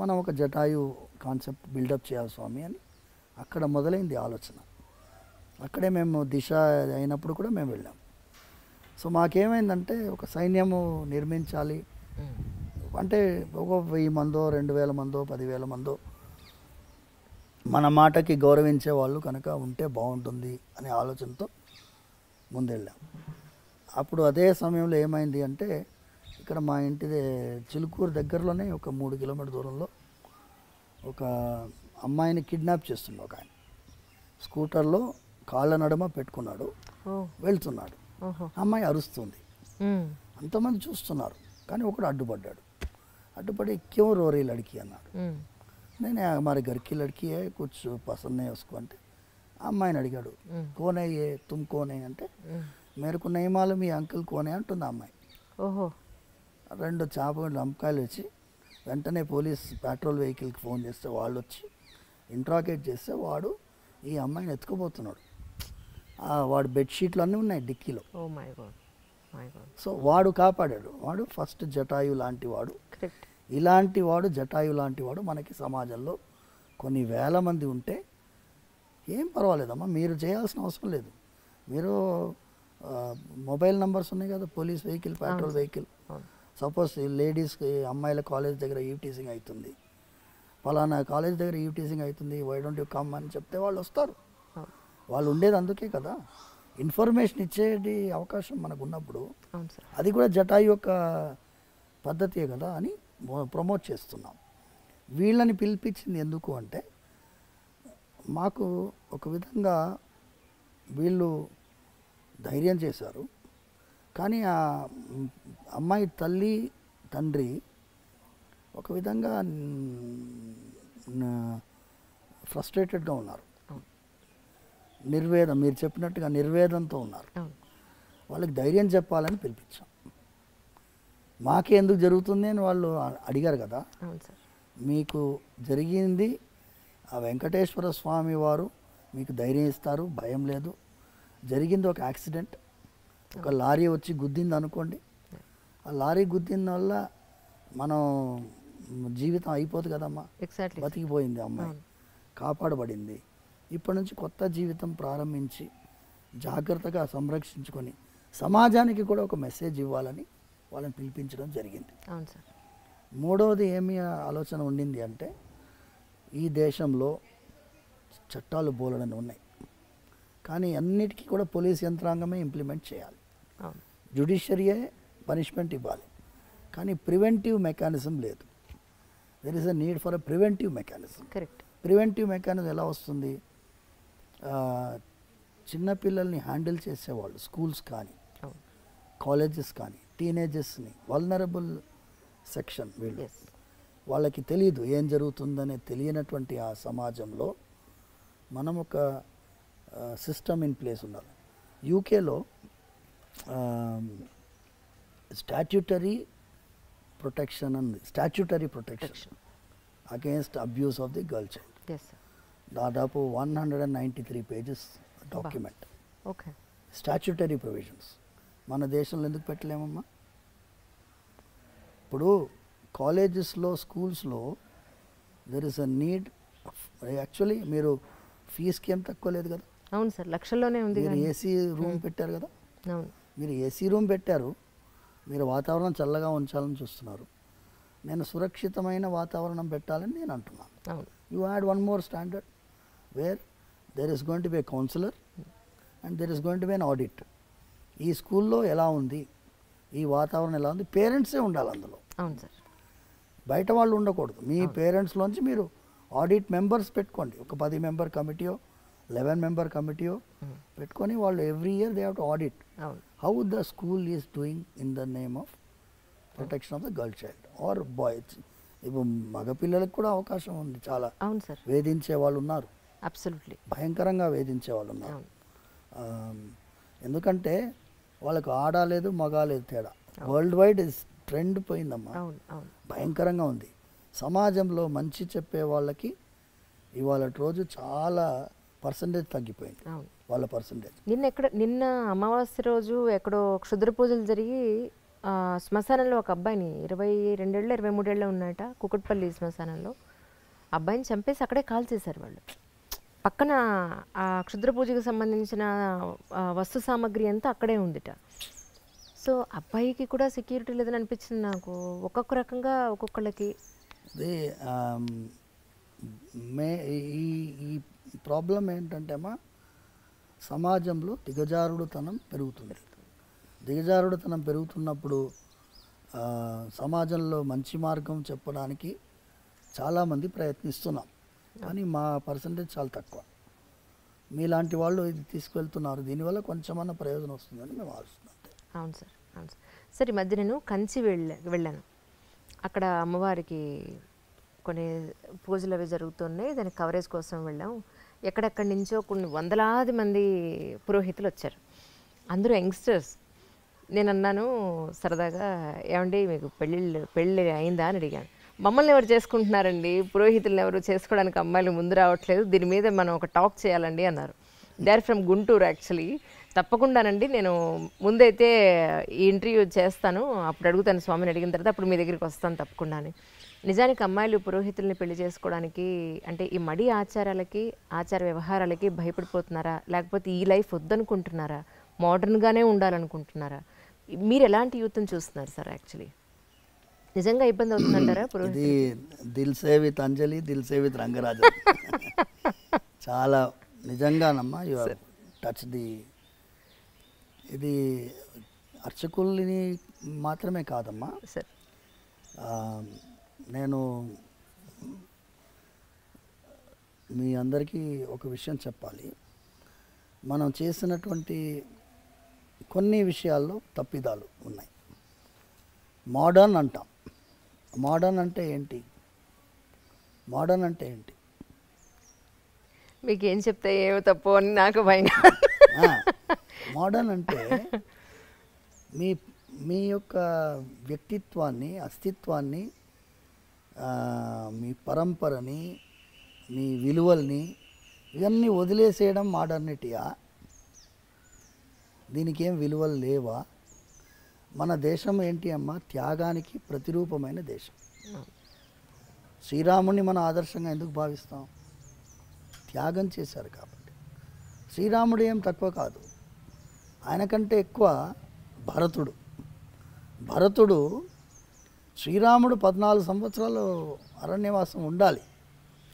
మనం ఒక జటాయు కాన్సెప్ట్ బిల్డప్ చేయాలి స్వామి అని అక్కడ మొదలైంది ఆలోచన. అక్కడే మేము దిశ అయినప్పుడు కూడా మేము వెళ్ళాం. సో మాకేమైందంటే ఒక సైన్యము నిర్మించాలి అంటే ఒక 1000 మందో 2000 మందో 10,000 మందో మన మాటకి గౌరవించే వాళ్ళు కనుక ఉంటే బాగుంటుంది అనే ఆలోచనతో ముందెళ్ళాం. అప్పుడు అదే సమయంలో ఏమైంది అంటే ఇక్కడ మా ఇంటి చిలుకూరు దగ్గరలోనే ఒక 3 కిలోమీటర్ దూరంలో ఒక అమ్మాయిని కిడ్నాప్ చేస్తున్నాడు ఒక ఆయన. స్కూటర్లో కాళ్ళ నడుమ పెట్టుకున్నాడు, వెళ్తున్నాడు. అమ్మాయి అరుస్తుంది, అంతమంది చూస్తున్నారు. కానీ ఒకడు అడ్డుపడ్డాడు. అడ్డుపడి క్యూ రోరీ లడికి అన్నాడు. నేను మరి గరికి లడికి కుछ పసంద్ नहीं उसको అంటే అమ్మాయిని అడిగాడు, కోనే ఏ తుమ్ కోనే అంటే మేరకు नहीं मालूम ఈ అంకుల్ కోనే అంటుంది అమ్మాయి. ఓహో. 2 చాపలు లంకాయలు వచ్చి వెంటనే పోలీస్ పెట్రోల్ వెహికల్కి ఫోన్ చేస్తే వాళ్ళు వచ్చి ఇంట్రాగేట్ చేస్తే వాడు ఈ అమ్మాయిని ఎత్తుకుపోతున్నాడు. వాడు బెడ్షీట్లు అన్నీ ఉన్నాయి డిక్కీలో. సో వాడు కాపాడాడు. వాడు ఫస్ట్ జటాయు లాంటి వాడు. ఇలాంటి వాడు జటాయు లాంటి వాడు మనకి సమాజంలో కొన్ని వేల మంది ఉంటే ఏం పర్వాలేదమ్మా, మీరు చేయాల్సిన అవసరం లేదు. మీరు మొబైల్ నెంబర్స్ ఉన్నాయి కదా, police vehicle petrol vehicle. Suppose లేడీస్కి అమ్మాయిల కాలేజ్ దగ్గర ఈవ్టీజింగ్ అవుతుంది, ఫలానా కాలేజ్ దగ్గర ఈవ్టీజింగ్ అవుతుంది, వై డోంట్ యూ కమ్ అని చెప్తే వాళ్ళు వస్తారు. వాళ్ళు ఉండేది అందుకే కదా, ఇన్ఫర్మేషన్ ఇచ్చేది అవకాశం మనకు ఉన్నప్పుడు అది కూడా జటాయు యొక్క పద్ధతియే కదా అని ప్రమోట్ చేస్తున్నాం. వీళ్ళని పిలిపించింది ఎందుకు అంటే మాకు ఒక విధంగా వీళ్ళు ధైర్యం చేశారు. కానీ ఆ అమ్మాయి తల్లి తండ్రి ఒక విధంగా ఫ్రస్ట్రేటెడ్గా ఉన్నారు, నిర్వేదం, మీరు చెప్పినట్టుగా నిర్వేదంతో ఉన్నారు. వాళ్ళకి ధైర్యం చెప్పాలని పిలిపించాం. మాకే ఎందుకు జరుగుతుంది అని వాళ్ళు అడిగారు కదా. మీకు జరిగింది ఆ వెంకటేశ్వర స్వామి వారు మీకు ధైర్యం ఇస్తారు, భయం లేదు. జరిగింది ఒక యాక్సిడెంట్, ఒక లారీ వచ్చి గుద్దింది అనుకోండి, ఆ లారీ గుద్దిన వల్ల మనం జీవితం అయిపోతుంది కదమ్మా. బతికిపోయింది అమ్మాయి, కాపాడబడింది. ఇప్పటి నుంచి కొత్త జీవితం ప్రారంభించి జాగ్రత్తగా సంరక్షించుకొని సమాజానికి కూడా ఒక మెసేజ్ ఇవ్వాలని వాళ్ళని పిలిపించడం జరిగింది. మూడవది ఏమి ఆలోచన ఉండింది అంటే ఈ దేశంలో చట్టాలు బోలెడని ఉన్నాయి, కానీ అన్నిటికీ కూడా పోలీస్ యంత్రాంగమే ఇంప్లిమెంట్ చేయాలి. జ్యుడిషియరీయే పనిష్మెంట్ ఇవ్వాలి, కానీ ప్రివెంటివ్ మెకానిజం లేదు. There is a need for a preventive mechanism. Correct. Preventive mechanism ఎలా వస్తుంది? చిన్నపిల్లల్ని హ్యాండిల్ చేసేవాళ్ళు స్కూల్స్ కానీ కాలేజెస్ కానీ టీనేజర్స్ని, వల్నరబుల్ సెక్షన్ వీళ్ళు, వాళ్ళకి తెలియదు ఏం జరుగుతుందనే తెలియనటువంటి ఆ సమాజంలో మనం ఒక సిస్టమ్ ఇన్ ప్లేస్ ఉండాలి. యూకేలో స్టాట్యూటరీ ప్రొటెక్షన్ అంది, statutory protection against abuse of the girl child. దాదాపు 193 pages document. Okay. Statutory provisions మన దేశంలో ఎందుకు పెట్టలేమమ్మా? ఇప్పుడు కాలేజెస్లో స్కూల్స్లో there is a need. Actually మీరు ఫీజుకి ఏం తక్కువ లేదు కదా. అవును సార్, లక్షల్లోనే ఉంది. మీరు ఏసీ రూమ్ పెట్టారు కదా. అవును, మీరు ఏసీ రూమ్ పెట్టారు, మీరు వాతావరణం చల్లగా ఉంచాలని చూస్తున్నారు. నేను సురక్షితమైన వాతావరణం పెట్టాలని నేను అంటున్నాను. అవును. You add one more standard where there is going to be A counsellor and there is going to be an audit. ఈ స్కూల్లో ఎలా ఉంది, ఈ వాతావరణం ఎలా ఉంది, పేరెంట్సే ఉండాలి అందులో. అవును సార్, బయట వాళ్ళు ఉండకూడదు. మీ పేరెంట్స్లోంచి మీరు ఆడిట్ మెంబర్స్ పెట్టుకోండి. ఒక 10 మెంబర్ కమిటీయో 11 మెంబర్ కమిటీయో పెట్టుకొని వాళ్ళు every year they have to audit how the school is doing in the name of protection of the girl child or boys. ఇప్పుడు మగపిల్లలకు కూడా అవకాశం ఉంది చాలా. అవును సార్, వేధించే వాళ్ళు ఉన్నారు, అబ్సల్యూట్లీ భయంకరంగా వేధించే వాళ్ళు ఉన్నారు. ఎందుకంటే వాళ్ళకు ఆడలేదు మగాలేదు తేడా. వరల్డ్ వైడ్ ట్రెండ్ పోయిందమ్మా, భయంకరంగా ఉంది. సమాజంలో మంచి చెప్పే వాళ్ళకి ఇవాళ రోజు చాలా పర్సంటేజ్ తగ్గిపోయింది వాళ్ళ పర్సంటేజ్. నిన్న అమావాస్య రోజు ఎక్కడో క్షుద్ర పూజలు జరిగి శ్మశానంలో ఒక అబ్బాయిని 22 ఏళ్ళు 23 ఏళ్ళు ఉన్నట కుకట్పల్లి శ్మశానంలో అబ్బాయిని చంపేసి అక్కడే కాల్ చేశారు వాళ్ళు. పక్కన ఆ క్షుద్ర పూజకు సంబంధించిన వస్తు సామాగ్రి అంతా అక్కడే ఉందిట. సో అబ్బాయికి కూడా సెక్యూరిటీ లేదని అనిపించింది నాకు. ఒక్కొక్క రకంగా ఒక్కొక్కళ్ళకి ఈ ప్రాబ్లం ఏంటంటే అమ్మా, సమాజంలో దిగజారుడుతనం పెరుగుతుంది. దిగజారుడుతనం పెరుగుతున్నప్పుడు సమాజంలో మంచి మార్గం చెప్పడానికి చాలామంది ప్రయత్నిస్తున్నాం, కానీ మా పర్సంటేజ్ చాలా తక్కువ. మీలాంటి వాళ్ళు ఇది తీసుకువెళ్తున్నారు, దీనివల్ల కొంచెమన్నా ప్రయోజనం వస్తుందని మేము ఆలోచిస్తున్నాం. అవును సార్, అవును సార్. సార్ ఈ మధ్య నేను కంచి వెళ్ళాను. అక్కడ అమ్మవారికి కొన్ని పూజలు అవి జరుగుతున్నాయి, దాని కవరేజ్ కోసం వెళ్ళాం. ఎక్కడెక్కడి నుంచో కొన్ని వందలాది మంది పురోహితులు వచ్చారు, అందరూ యంగ్స్టర్స్. నేను అన్నాను సరదాగా, ఏమండి మీకు పెళ్ళి అయిందా అని అడిగాను. మమ్మల్ని ఎవరు చేసుకుంటున్నారండి, పురోహితులను ఎవరు చేసుకోవడానికి అమ్మాయిలు ముందు రావట్లేదు, దీని మీద మనం ఒక టాక్ చేయాలండి అన్నారు. They are from Guntur actually. తప్పకుండానండి, నేను ముందైతే ఈ ఇంటర్వ్యూ చేస్తాను, అప్పుడు అడుగుతాను స్వామిని, అడిగిన తర్వాత అప్పుడు మీ దగ్గరికి వస్తాను తప్పకుండా అని. నిజానికి అమ్మాయిలు పురోహితుల్ని పెళ్లి చేసుకోవడానికి అంటే ఈ మడి ఆచారాలకి ఆచార వ్యవహారాలకి భయపడిపోతున్నారా, లేకపోతే ఈ లైఫ్ వద్దనుకుంటున్నారా, మోడర్న్గానే ఉండాలనుకుంటున్నారా? మీరు ఎలాంటి యూత్ని చూస్తున్నారు సార్? యాక్చువల్లీ నిజంగా ఇబ్బంది అవుతుందంటారా? ఇది దిల్ సే విత్ అంజలి, దిల్ సే విత్ రంగరాజు. చాలా నిజంగానమ్మా, యు ఆర్ టచ్ ది. ఇది అర్చకుల్ని మాత్రమే కాదమ్మా సార్. నేను మీ అందరికీ ఒక విషయం చెప్పాలి. మనం చేసినటువంటి కొన్ని విషయాల్లో తప్పిదాలు ఉన్నాయి. మోడర్న్ అంటాం. మోడర్న్ అంటే ఏంటి? మోడర్న్ అంటే ఏంటి? మీకు ఏం చెప్తే ఏమో తప్పు అని నాకు భయం. మోడర్న్ అంటే మీ యొక్క వ్యక్తిత్వాన్ని, అస్తిత్వాన్ని, మీ పరంపరని, మీ విలువల్ని ఇవన్నీ వదిలేసేయడం మోడర్నిటీయా? దీనికి ఏం విలువలు లేవా? మన దేశం ఏంటి అమ్మా? త్యాగానికి ప్రతిరూపమైన దేశం. శ్రీరాముని మన ఆదర్శంగా ఎందుకు భావిస్తాం? త్యాగం చేశారు కాబట్టి. శ్రీరాముడు ఏం తక్కువ కాదు, ఆయన కంటే ఎక్కువ భరతుడు. భరతుడు శ్రీరాముడు 14 సంవత్సరాలు అరణ్యవాసం ఉండాలి,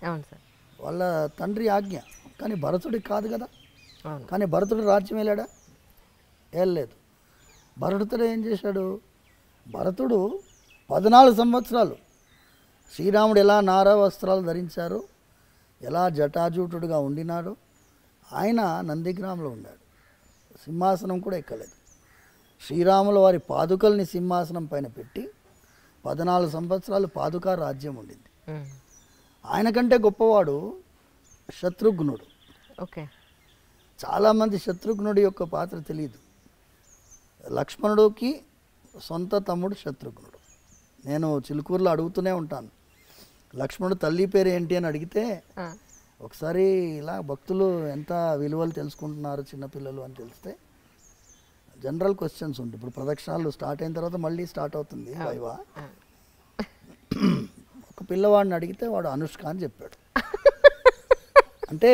అవును సార్. వాళ్ళ తండ్రి ఆజ్ఞ. కానీ భరతుడికి కాదు కదా. అవును. కానీ భరతుడు రాజ్యం వెళ్ళాడా? వెళ్ళలేదు. భరతుడు ఏం చేశాడు? భరతుడు 14 సంవత్సరాలు శ్రీరాముడు ఎలా నార వస్త్రాలు ధరించారో, ఎలా జటాజూటుడుగా ఉండినాడో, ఆయన నందిగ్రామంలో ఉన్నాడు. సింహాసనం కూడా ఎక్కలేదు. శ్రీరాముల వారి పాదుకల్ని సింహాసనం పైన పెట్టి 14 సంవత్సరాలు పాదుకా రాజ్యం ఉండింది. ఆయన కంటే గొప్పవాడు శత్రుఘ్నుడు. ఓకే. చాలామంది శత్రుఘ్నుడి యొక్క పాత్ర తెలియదు. లక్ష్మణుడికి సొంత తమ్ముడు శత్రుఘ్నుడు. నేను చిలుకూరులో అడుగుతూనే ఉంటాను, లక్ష్మణుడు తల్లి పేరు ఏంటి అని అడిగితే, ఒకసారి ఇలా భక్తులు ఎంత విలువలు తెలుసుకుంటున్నారు చిన్నపిల్లలు అని తెలిస్తే జనరల్ క్వశ్చన్స్ ఉంటాయి. ఇప్పుడు ప్రదక్షిణాలు స్టార్ట్ అయిన తర్వాత మళ్ళీ స్టార్ట్ అవుతుంది వైవా. ఒక పిల్లవాడిని అడిగితే వాడు అనుష్క అని చెప్పాడు. అంటే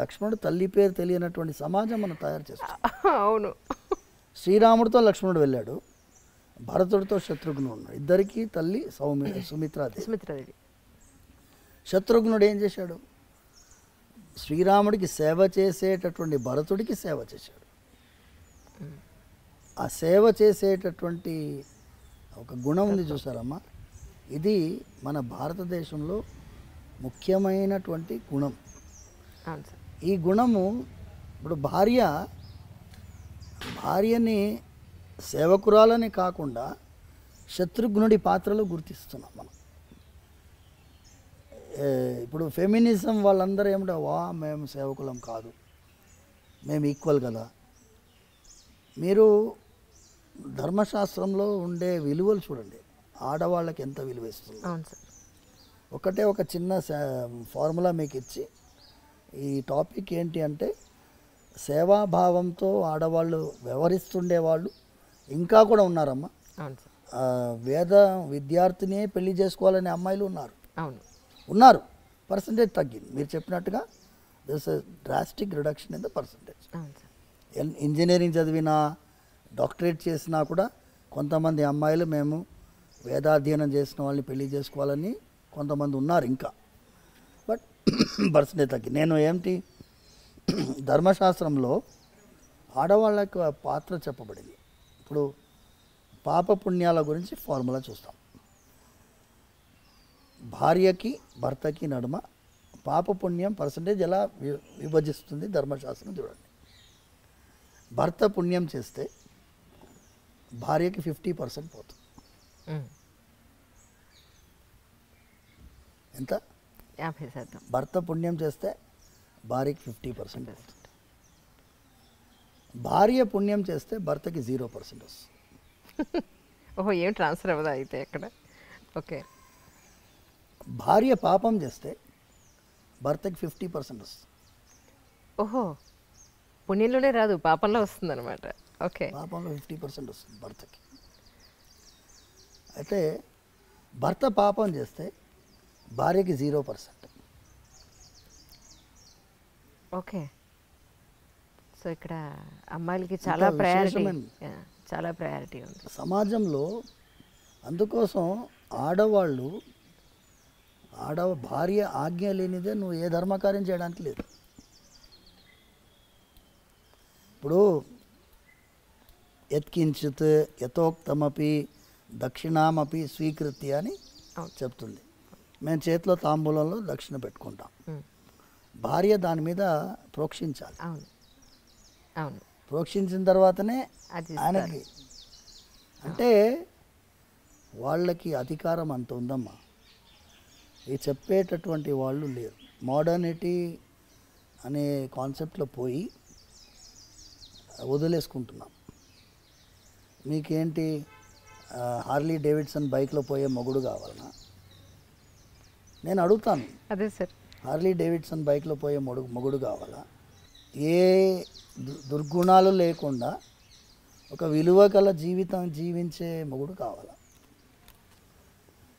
లక్ష్మణుడు తల్లి పేరు తెలియనటువంటి సమాజం మనం తయారు చేస్తాం. అవును. శ్రీరాముడితో లక్ష్మణుడు వెళ్ళాడు, భరతుడితో శత్రుఘ్నుడు ఉన్నాడు. ఇద్దరికి తల్లి సుమిత్రాదేవి. శత్రుఘ్నుడు ఏం చేశాడు? శ్రీరాముడికి సేవ చేసేటటువంటి భరతుడికి సేవ చేశాడు. ఆ సేవ చేసేటటువంటి ఒక గుణం ఉంది చూసారమ్మా, ఇది మన భారతదేశంలో ముఖ్యమైనటువంటి గుణం. ఈ గుణము ఇప్పుడు భార్యని సేవకురాలని కాకుండా శత్రుఘ్నుడి పాత్రలో గుర్తిస్తున్నాం మనం. ఇప్పుడు ఫెమినిజం వాళ్ళందరూ ఏమిటో, మేము సేవకులం కాదు, మేము ఈక్వల్ కదా. మీరు ధర్మశాస్త్రంలో ఉండే విలువలు చూడండి, ఆడవాళ్ళకి ఎంత విలువ ఇస్తుంది. ఒక చిన్న ఫార్ములా మీకు ఇచ్చి, ఈ టాపిక్ ఏంటి అంటే, సేవాభావంతో ఆడవాళ్ళు వ్యవహరిస్తుండేవాళ్ళు ఇంకా కూడా ఉన్నారమ్మా. వేద విద్యార్థిని పెళ్లి చేసుకోవాలనే అమ్మాయిలు ఉన్నారు. పర్సంటేజ్ తగ్గింది. మీరు చెప్పినట్టుగా this drastic reduction in the percentage. Engineering చదివినా డాక్టరేట్ చేసినా కూడా కొంతమంది అమ్మాయిలు మేము వేదాధ్యయనం చేసిన వాళ్ళని పెళ్లి చేసుకోవాలని కొంతమంది ఉన్నారు ఇంకా. బట్ పర్సంటేజ్ తగ్గింది. నేను ఏంటి, ధర్మశాస్త్రంలో ఆడవాళ్ళకు పాత్ర చెప్పబడింది. ఇప్పుడు పాప పుణ్యాల గురించి ఫార్ములా చూస్తాం. భార్యకి భర్తకి నడుమ పాప పుణ్యం పర్సంటేజ్ ఎలా విభజిస్తుంది ధర్మశాస్త్రం చూడండి. భర్త పుణ్యం చేస్తే భార్యకి 50% పోతుంది. ఎంత? 50%. భర్త పుణ్యం చేస్తే భార్యకి 50% పోతుంది. భార్య పుణ్యం చేస్తే భర్తకి 0% వస్తుంది. ఓహో, ఏం ట్రాన్స్ఫర్ అవ్వదా అయితే ఎక్కడ? ఓకే. భార్య పాపం చేస్తే భర్తకి 50% వస్తుంది. ఓహో, పుణ్యంలోనే రాదు, పాపంలో వస్తుంది అనమాట. ఓకే. పాపంలో 50% వస్తుంది భర్తకి. అయితే భర్త పాపం చేస్తే భార్యకి 0%. ఓకే. సో ఇక్కడ అమ్మాయిలకి చాలా ప్రయారిటీ ఉంది సమాజంలో. అందుకోసం ఆడవాళ్ళు భార్య ఆజ్ఞ లేనిదే నువ్వు ఏ ధర్మకార్యం చేయడానికి లేదు. ఇప్పుడు యత్కించిత్ యథోక్తమపి దక్షిణామపి స్వీకృత్య అని చెప్తుంది. మేము చేతిలో తాంబూలంలో దక్షిణ పెట్టుకుంటాం. భార్య దాని మీద ప్రోక్షించాలి. ప్రోక్షించిన తర్వాతనే ఆయనకి. అంటే వాళ్ళకి అధికారం అంత ఉందమ్మా. ఇది చెప్పేటటువంటి వాళ్ళు లేరు. మోడర్నిటీ అనే కాన్సెప్ట్లో పోయి వదిలేసుకుంటున్నాం. మీకేంటి, హార్లీ డేవిడ్సన్ బైక్లో పోయే మొగుడు కావాలన్నా? నేను అడుగుతాను, అదే సార్, హార్లీ డేవిడ్సన్ బైక్లో పోయే మొగుడు కావాలా? ఏ దుర్గుణాలు లేకుండా ఒక విలువ గల జీవితం జీవించే మొగుడు కావాలా?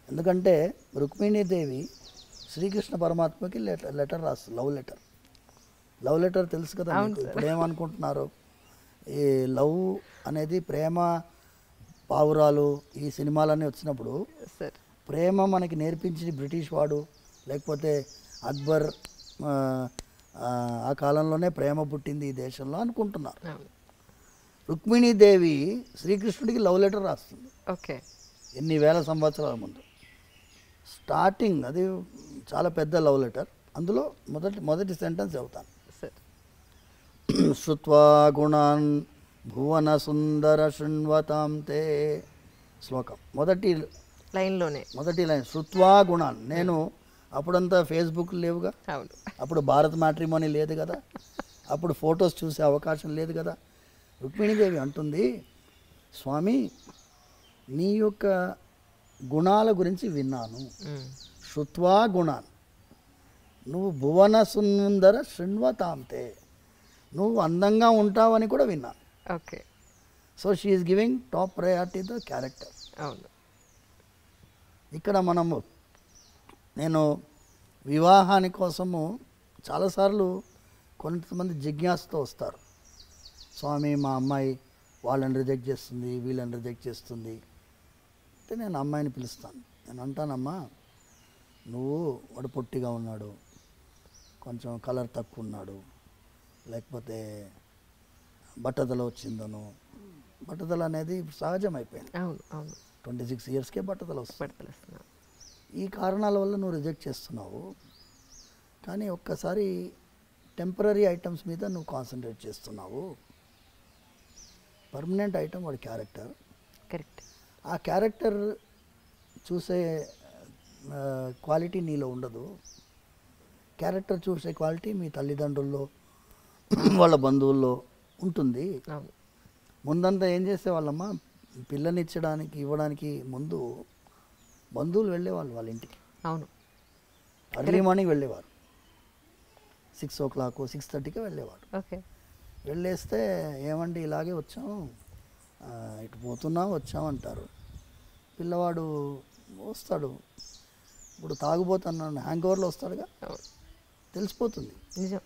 ఎందుకంటే రుక్మిణీదేవి శ్రీకృష్ణ పరమాత్మకి లెటర్ రాస్తుంది, లవ్ లెటర్ తెలుసు కదా మీకు. ఇప్పుడు ఏమనుకుంటున్నారు, ఈ లవ్ అనేది ప్రేమ పావురాలు ఈ సినిమాలన్నీ వచ్చినప్పుడు ప్రేమ మనకి నేర్పించి బ్రిటిష్ వాడు లేకపోతే అక్బర్ ఆ, ఆ కాలంలోనే ప్రేమ పుట్టింది ఈ దేశంలో అనుకుంటున్నారు. అవును. రుక్మిణీదేవి శ్రీకృష్ణుడికి లవ్ లెటర్ రాస్తుంది ఓకే. ఎన్ని వేల సంవత్సరాల ముందు. స్టార్టింగ్ అది చాలా పెద్ద లవ్ లెటర్. అందులో మొదటి సెంటెన్స్ చెబుతాను. సార్. శృత్వా గుణాన్ భువన సుందర శృణ్వతాం తే. శ్లోకం మొదటి లైన్ శృత్వా గుణాన్. నేను అప్పుడంతా ఫేస్బుక్ లేవుగా, అవును. అప్పుడు భారత్ మ్యాట్రిమోనీ లేదు కదా, అప్పుడు ఫొటోస్ చూసే అవకాశం లేదు కదా. రుక్మిణీదేవి అంటుంది, స్వామి నీ యొక్క గుణాల గురించి విన్నాను. శృత్వా గుణాన్, నువ్వు భువన సుందర శృణ్వతాంతే, నువ్వు అందంగా ఉంటావని కూడా విన్నాను. Okay. So she is giving top priority the character. అవును. ఇక్కడ నేను వివాహాని కోసము చాలాసార్లు కొంతమంది జిజ్ఞాసతో వస్తారు. స్వామి మా అమ్మాయి వాళ్ళని రిజెక్ట్ చేస్తుంది, వీళ్ళని రిజెక్ట్ చేస్తుంది అంటే నేను అమ్మాయిని పిలుస్తాను. నేను అంటానమ్మా, నువ్వు వాడు పొట్టిగా ఉన్నాడు, కొంచెం కలర్ తక్కువ ఉన్నాడు, లేకపోతే బట్టతల వచ్చిందను. బట్టతల అనేది సహజం అయిపోయింది. అవును. అవును. 26 ఇయర్స్కే బట్టతల వస్తుంది. పడుతున్నా. ఈ కారణాల వల్ల నువ్వు రిజెక్ట్ చేస్తున్నావు. కానీ ఒక్కసారి టెంపరీ ఐటమ్స్ మీద నువ్వు కాన్సన్ట్రేట్ చేస్తున్నావు. పర్మనెంట్ ఐటమ్ వాడి క్యారెక్టర్. కరెక్ట్. ఆ క్యారెక్టర్ చూసే క్వాలిటీ నీలో ఉండదు. క్యారెక్టర్ చూసే క్వాలిటీ మీ తల్లిదండ్రుల్లో, వాళ్ళ బంధువుల్లో ఉంటుంది. అవును. ముందంతా ఏం చేసేవాళ్ళమ్మా, పిల్లనిచ్చడానికి ఇవ్వడానికి ముందు బంధువులు వెళ్ళేవాళ్ళు వాళ్ళ ఇంటికి. అవును. అర్లీ మార్నింగ్ వెళ్ళేవారు. 6 o'clock 6:30కి వెళ్ళేవారు. ఓకే. వెళ్ళేస్తే ఏమండి ఇలాగే వచ్చాం, ఇటు పోతున్నాం వచ్చాం అంటారు. పిల్లవాడు వస్తాడు, ఇప్పుడు తాగుపోతున్నాను హ్యాంగ్ ఓవర్లో వస్తాడుగా, తెలిసిపోతుంది. నిజం.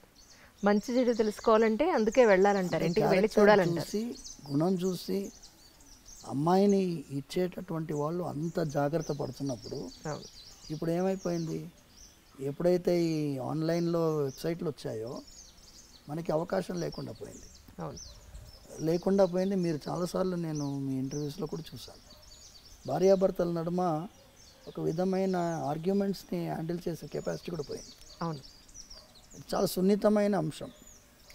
మంచి చెడు తెలుసుకోవాలంటే అందుకే వెళ్ళాలంటారు, ఇంటికి వెళ్ళి చూడాలంటారు. చూసి గుణం చూసి అమ్మాయిని ఇచ్చేటటువంటి వాళ్ళు అంత జాగ్రత్త పడుతున్నప్పుడు ఇప్పుడు ఏమైపోయింది, ఎప్పుడైతే ఈ ఆన్లైన్లో వెబ్సైట్లు వచ్చాయో మనకి అవకాశం లేకుండా పోయింది. మీరు చాలాసార్లు నేను మీ ఇంటర్వ్యూస్లో కూడా చూశాను. భార్యాభర్తల నడుమ ఒక విధమైన ఆర్గ్యుమెంట్స్ని హ్యాండిల్ చేసే కెపాసిటీ కూడా పోయింది. అవును. చాలా సున్నితమైన అంశం.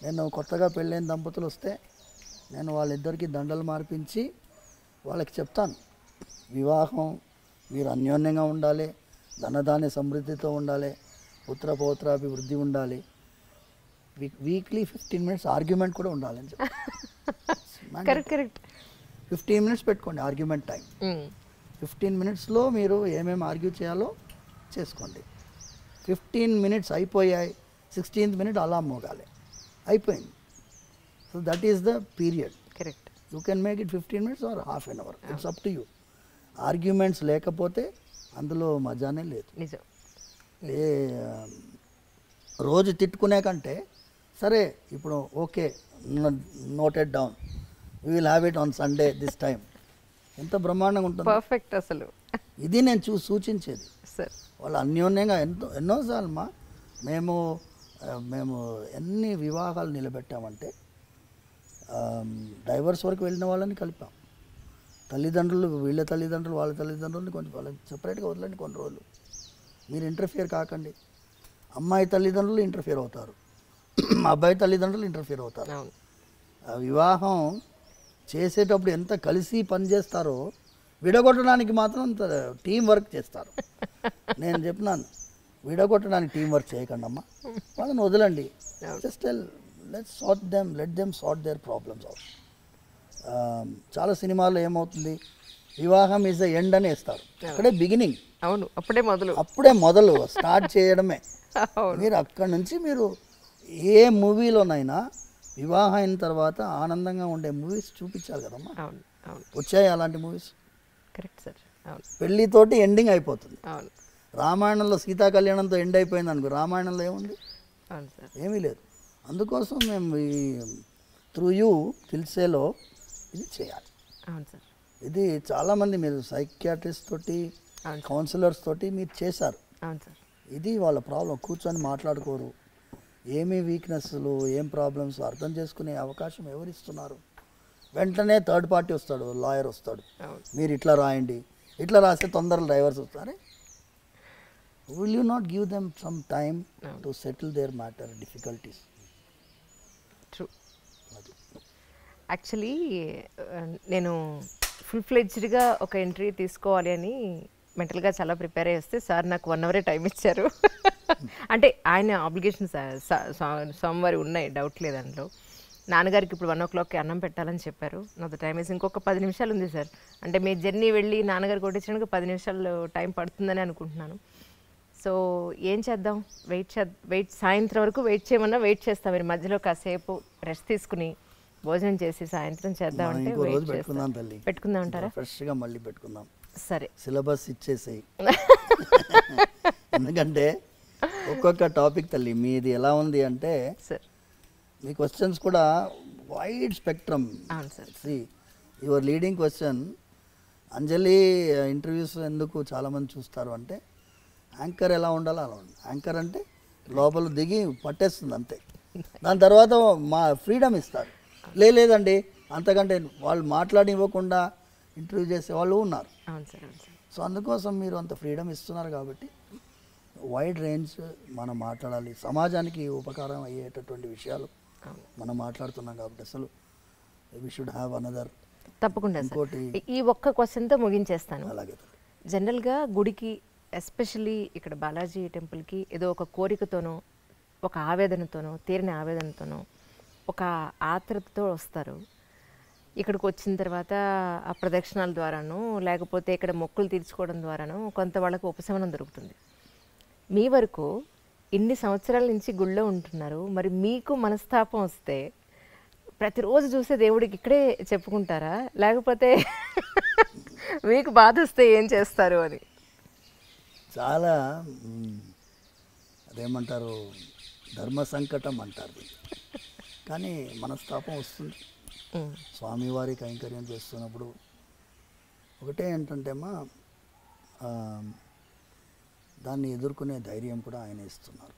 నేను కొత్తగా పెళ్ళైన దంపతులు వస్తే నేను వాళ్ళిద్దరికీ దండలు మార్పించి వాళ్ళకి చెప్తాను, వివాహం మీరు అన్యోన్యంగా ఉండాలి, ధనధాన్య సమృద్ధితో ఉండాలి, పుత్ర పౌత్రాభివృద్ధి ఉండాలి, వీక్లీ 15 minutes ఆర్గ్యుమెంట్ కూడా ఉండాలి అని చెప్పి. కరెక్ట్. 15 minutes పెట్టుకోండి ఆర్గ్యుమెంట్ టైం. 15 minutesలో మీరు ఏమేమి ఆర్గ్యూ చేయాలో చేసుకోండి. 15 minutes అయిపోయాయి, 16th minute అలారం మోగాలి, అయిపోయింది. So that is the period. Correct. You can make it 15 minutes or half an hour. It's up to you. Arguments లేకపోతే అందులో మజానే లేదు. నిజం. రోజు తిట్టుకునే కంటే సరే ఇప్పుడు okay noted down, we will have it on Sunday this time, ఎంత బ్రహ్మాండంగా ఉంటుంది. పర్ఫెక్ట్. అసలు ఇది నేను సూచించేది. సార్ వాళ్ళు అన్యోన్యంగా ఎన్నోసార్లు మేము ఎన్ని వివాహాలు నిలబెట్టామంటే డైవర్స్ వరకు వెళ్ళిన వాళ్ళని కలిపాం. తల్లిదండ్రులు వీళ్ళ తల్లిదండ్రులు వాళ్ళ తల్లిదండ్రులని కొంచెం వాళ్ళని సపరేట్గా వదలండి కొన్ని రోజులు, మీరు ఇంటర్ఫియర్ కాకండి. అమ్మాయి తల్లిదండ్రులు ఇంటర్ఫియర్ అవుతారు, అబ్బాయి తల్లిదండ్రులు ఇంటర్ఫియర్ అవుతారు. వివాహం చేసేటప్పుడు ఎంత కలిసి పనిచేస్తారో విడగొట్టడానికి మాత్రం అంత టీం వర్క్ చేస్తారు. నేను చెప్పినాను, విడగొట్టడానికి టీం వర్క్ చేయకండి అమ్మా, వాళ్ళని వదలండి. Just let them sort their problems out. చాలా సినిమాల్లో ఏమవుతుంది, వివాహం ఈజ్ ద ఎండ్ అని వేస్తారు, అక్కడే బిగినింగ్. అవును, అప్పుడే మొదలు స్టార్ట్ చేయడమే. మీరు అక్కడి నుంచి మీరు ఏ మూవీలోనైనా వివాహం అయిన తర్వాత ఆనందంగా ఉండే మూవీస్ చూపించాలి కదమ్మా. వచ్చాయి అలాంటి మూవీస్. Correct sir. పెళ్ళితోటి ఎండింగ్ అయిపోతుంది. రామాయణంలో సీతా కళ్యాణంతో ఎండ్ అయిపోయింది అనుకో, రామాయణంలో ఏముంది, ఏమీ లేదు. అందుకోసం మేము త్రూ యూ దిల్సేలో ఇది చేయాలి. ఇది చాలామంది మీరు సైకియాట్రిస్ట్ తోటి కౌన్సిలర్స్ తోటి మీరు చేశారు. ఇది వాళ్ళ ప్రాబ్లం. కూర్చొని మాట్లాడుకోరు. ఏమి వీక్నెస్లు, ఏం ప్రాబ్లమ్స్ అర్థం చేసుకునే అవకాశం ఎవరిస్తున్నారు? వెంటనే థర్డ్ పార్టీ వస్తాడు, లాయర్ వస్తాడు, మీరు ఇట్లా రాయండి, ఇట్లా రాస్తే తొందరగా డైవర్స్ వస్తారే. Will you not give them some time to settle their matter difficulties? True. Actually నేను ఫుల్ ఫ్లెడ్జ్డ్గా ఒక ఎంట్రీ తీసుకోవాలి అని మెంటల్గా చాలా ప్రిపేర్ అయ్యి వస్తే సార్ నాకు 1 అవరే టైం ఇచ్చారు. అంటే ఆయన ఆబ్లిగేషన్స్ సోమవారం ఉన్నాయి, డౌట్ లేదు అందులో. నాన్నగారికి ఇప్పుడు 1 o'clockకి అన్నం పెట్టాలని చెప్పారు. నాకు టైం వేసి ఇంకొక 10 నిమిషాలు ఉంది సార్. అంటే మీ జర్నీ వెళ్ళి నాన్నగారు కొట్టించడానికి 10 నిమిషాలు టైం పడుతుందని అనుకుంటున్నాను. సో ఏం చేద్దాం, వెయిట్ సాయంత్రం వరకు వెయిట్ చేయమన్నా వెయిట్ చేస్తాం. మీరు మధ్యలో కాసేపు రెస్ట్ తీసుకుని భోజనం చేసి సాయంత్రం చేద్దామంటే పెట్టుకుందాం అంటారా? ఫ్రెష్గా మళ్ళీ పెట్టుకుందాం. సరే, సిలబస్ ఇచ్చేసేయి. ఎందుకంటే ఒక్కొక్క టాపిక్ తల్లి మీది ఎలా ఉంది అంటే సార్ మీ క్వశ్చన్స్ కూడా వైడ్ స్పెక్ట్రమ్. అవును sir. See your leading question, Anjali interviews ఎందుకు చాలామంది చూస్తారు అంటే యాంకర్ ఎలా ఉండాలో అలా ఉండాలి. యాంకర్ అంటే లోపల దిగి పట్టేస్తుంది అంతే. దాని తర్వాత మా ఫ్రీడమ్ ఇస్తారు. లేదండి అంతకంటే వాళ్ళు మాట్లాడివ్వకుండా ఇంటర్వ్యూ చేసే వాళ్ళు ఉన్నారు. అవును సార్, అవును సార్. సో అందుకోసం మీరు అంత ఫ్రీడమ్ ఇస్తున్నారు కాబట్టి వైడ్ రేంజ్ మనం మాట్లాడాలి. సమాజానికి ఉపకారం అయ్యేటటువంటి విషయాలు మనం మాట్లాడుతున్నాం కాబట్టి అసలు వి షుడ్ హ్యావ్ అనదర్. తప్పకుండా సార్. ఈ ఒక్క క్వశ్చన్తో ముగించేస్తాను. అలాగే. జనరల్గా గుడికి, ఎస్పెషల్లీ ఇక్కడ బాలాజీ టెంపుల్కి ఏదో ఒక కోరికతోనో, ఒక ఆవేదనతోనో, తీరిన ఆవేదనతోనో, ఒక ఆత్రతతో వస్తారు. ఇక్కడికి వచ్చిన తర్వాత ఆ ప్రదక్షిణాల ద్వారానో లేకపోతే ఇక్కడ మొక్కులు తీర్చుకోవడం ద్వారానో కొంత వాళ్ళకు ఉపశమనం దొరుకుతుంది. మీ వరకు ఇన్ని సంవత్సరాల నుంచి గుళ్ళో ఉంటున్నారు, మరి మీకు మనస్తాపం వస్తే ప్రతిరోజు చూసే దేవుడికి ఇక్కడే చెప్పుకుంటారా, లేకపోతే మీకు బాధ వస్తే ఏం చేస్తారు అని? చాలా అదేమంటారు, ధర్మ సంకటం అంటారు. కానీ మనస్తాపం వస్తుంది. స్వామివారి కైంకర్యం చేస్తున్నప్పుడు ఒకటే ఏంటంటేమా దాన్ని ఎదుర్కొనే ధైర్యం కూడా ఆయన ఇస్తున్నారు.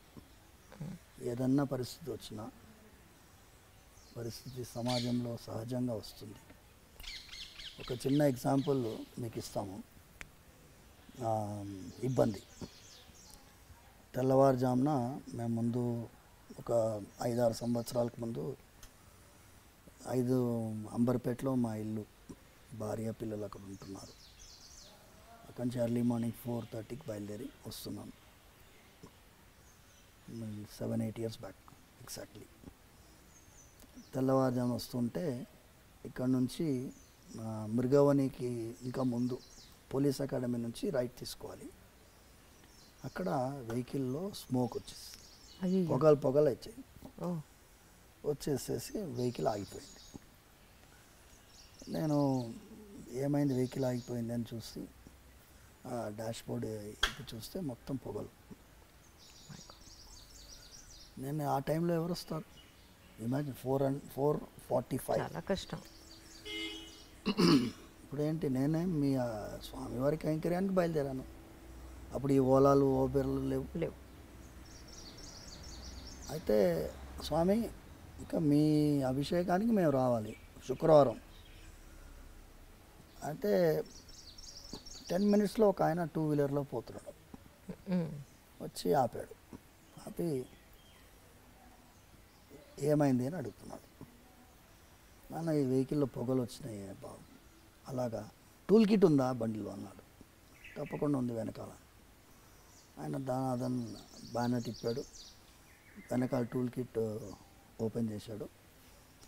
ఏదన్నా పరిస్థితి వచ్చినా, పరిస్థితి సమాజంలో సహజంగా వస్తుంది. ఒక చిన్న ఎగ్జాంపుల్ మీకు ఇస్తాము. ఇబ్బంది తెల్లవారుజామున మేము ముందు ఒక 5-6 సంవత్సరాలకు ముందు 5 అంబర్పేటలో మా ఇల్లు, భార్య పిల్లలు అక్కడ ఉంటున్నారు. అక్కడి నుంచి ఎర్లీ మార్నింగ్ 4:30కి బయలుదేరి వస్తున్నాను. 7-8 years బ్యాక్ ఎగ్జాక్ట్లీ. తెల్లవారుజామున వస్తుంటే ఇక్కడ నుంచి మృగవనికి ఇంకా ముందు పోలీస్ అకాడమీ నుంచి రైట్ తీసుకోవాలి. అక్కడ వెహికల్లో స్మోక్ వచ్చేసి పొగలు వచ్చాయి. వచ్చేసేసి వెహికల్ ఆగిపోయింది. నేను ఏమైంది వెహికల్ ఆగిపోయింది అని చూసి డాష్ బోర్డ్ ఇప్పి చూస్తే మొత్తం పొగలు. నేను ఆ టైంలో ఎవరు వస్తారు? ఇమాజిన్ 4:45. చాలా కష్టం. ఇప్పుడు ఏంటి, నేనే మీ స్వామివారి కైంకర్యానికి బయలుదేరాను. అప్పుడు ఈ ఓలాలు ఓబెర్లు లేవు. అయితే స్వామి ఇంకా మీ అభిషేకానికి మేము రావాలి శుక్రవారం. అయితే 10 minutesలో ఒక ఆయన 2-wheelerలో పోతున్నాడు. వచ్చి ఆపాడు. ఆపి ఏమైంది అని అడుగుతున్నాడు. నాన్న ఈ వెహికల్లో పొగలు వచ్చినాయి బాబు. అలాగా, టూల్ కిట్ ఉందా బండిలో అన్నాడు. తప్పకుండా ఉంది వెనకాల. ఆయన దాని బాగానే తిప్పాడు. వెనకాల టూల్ కిట్ ఓపెన్ చేశాడు.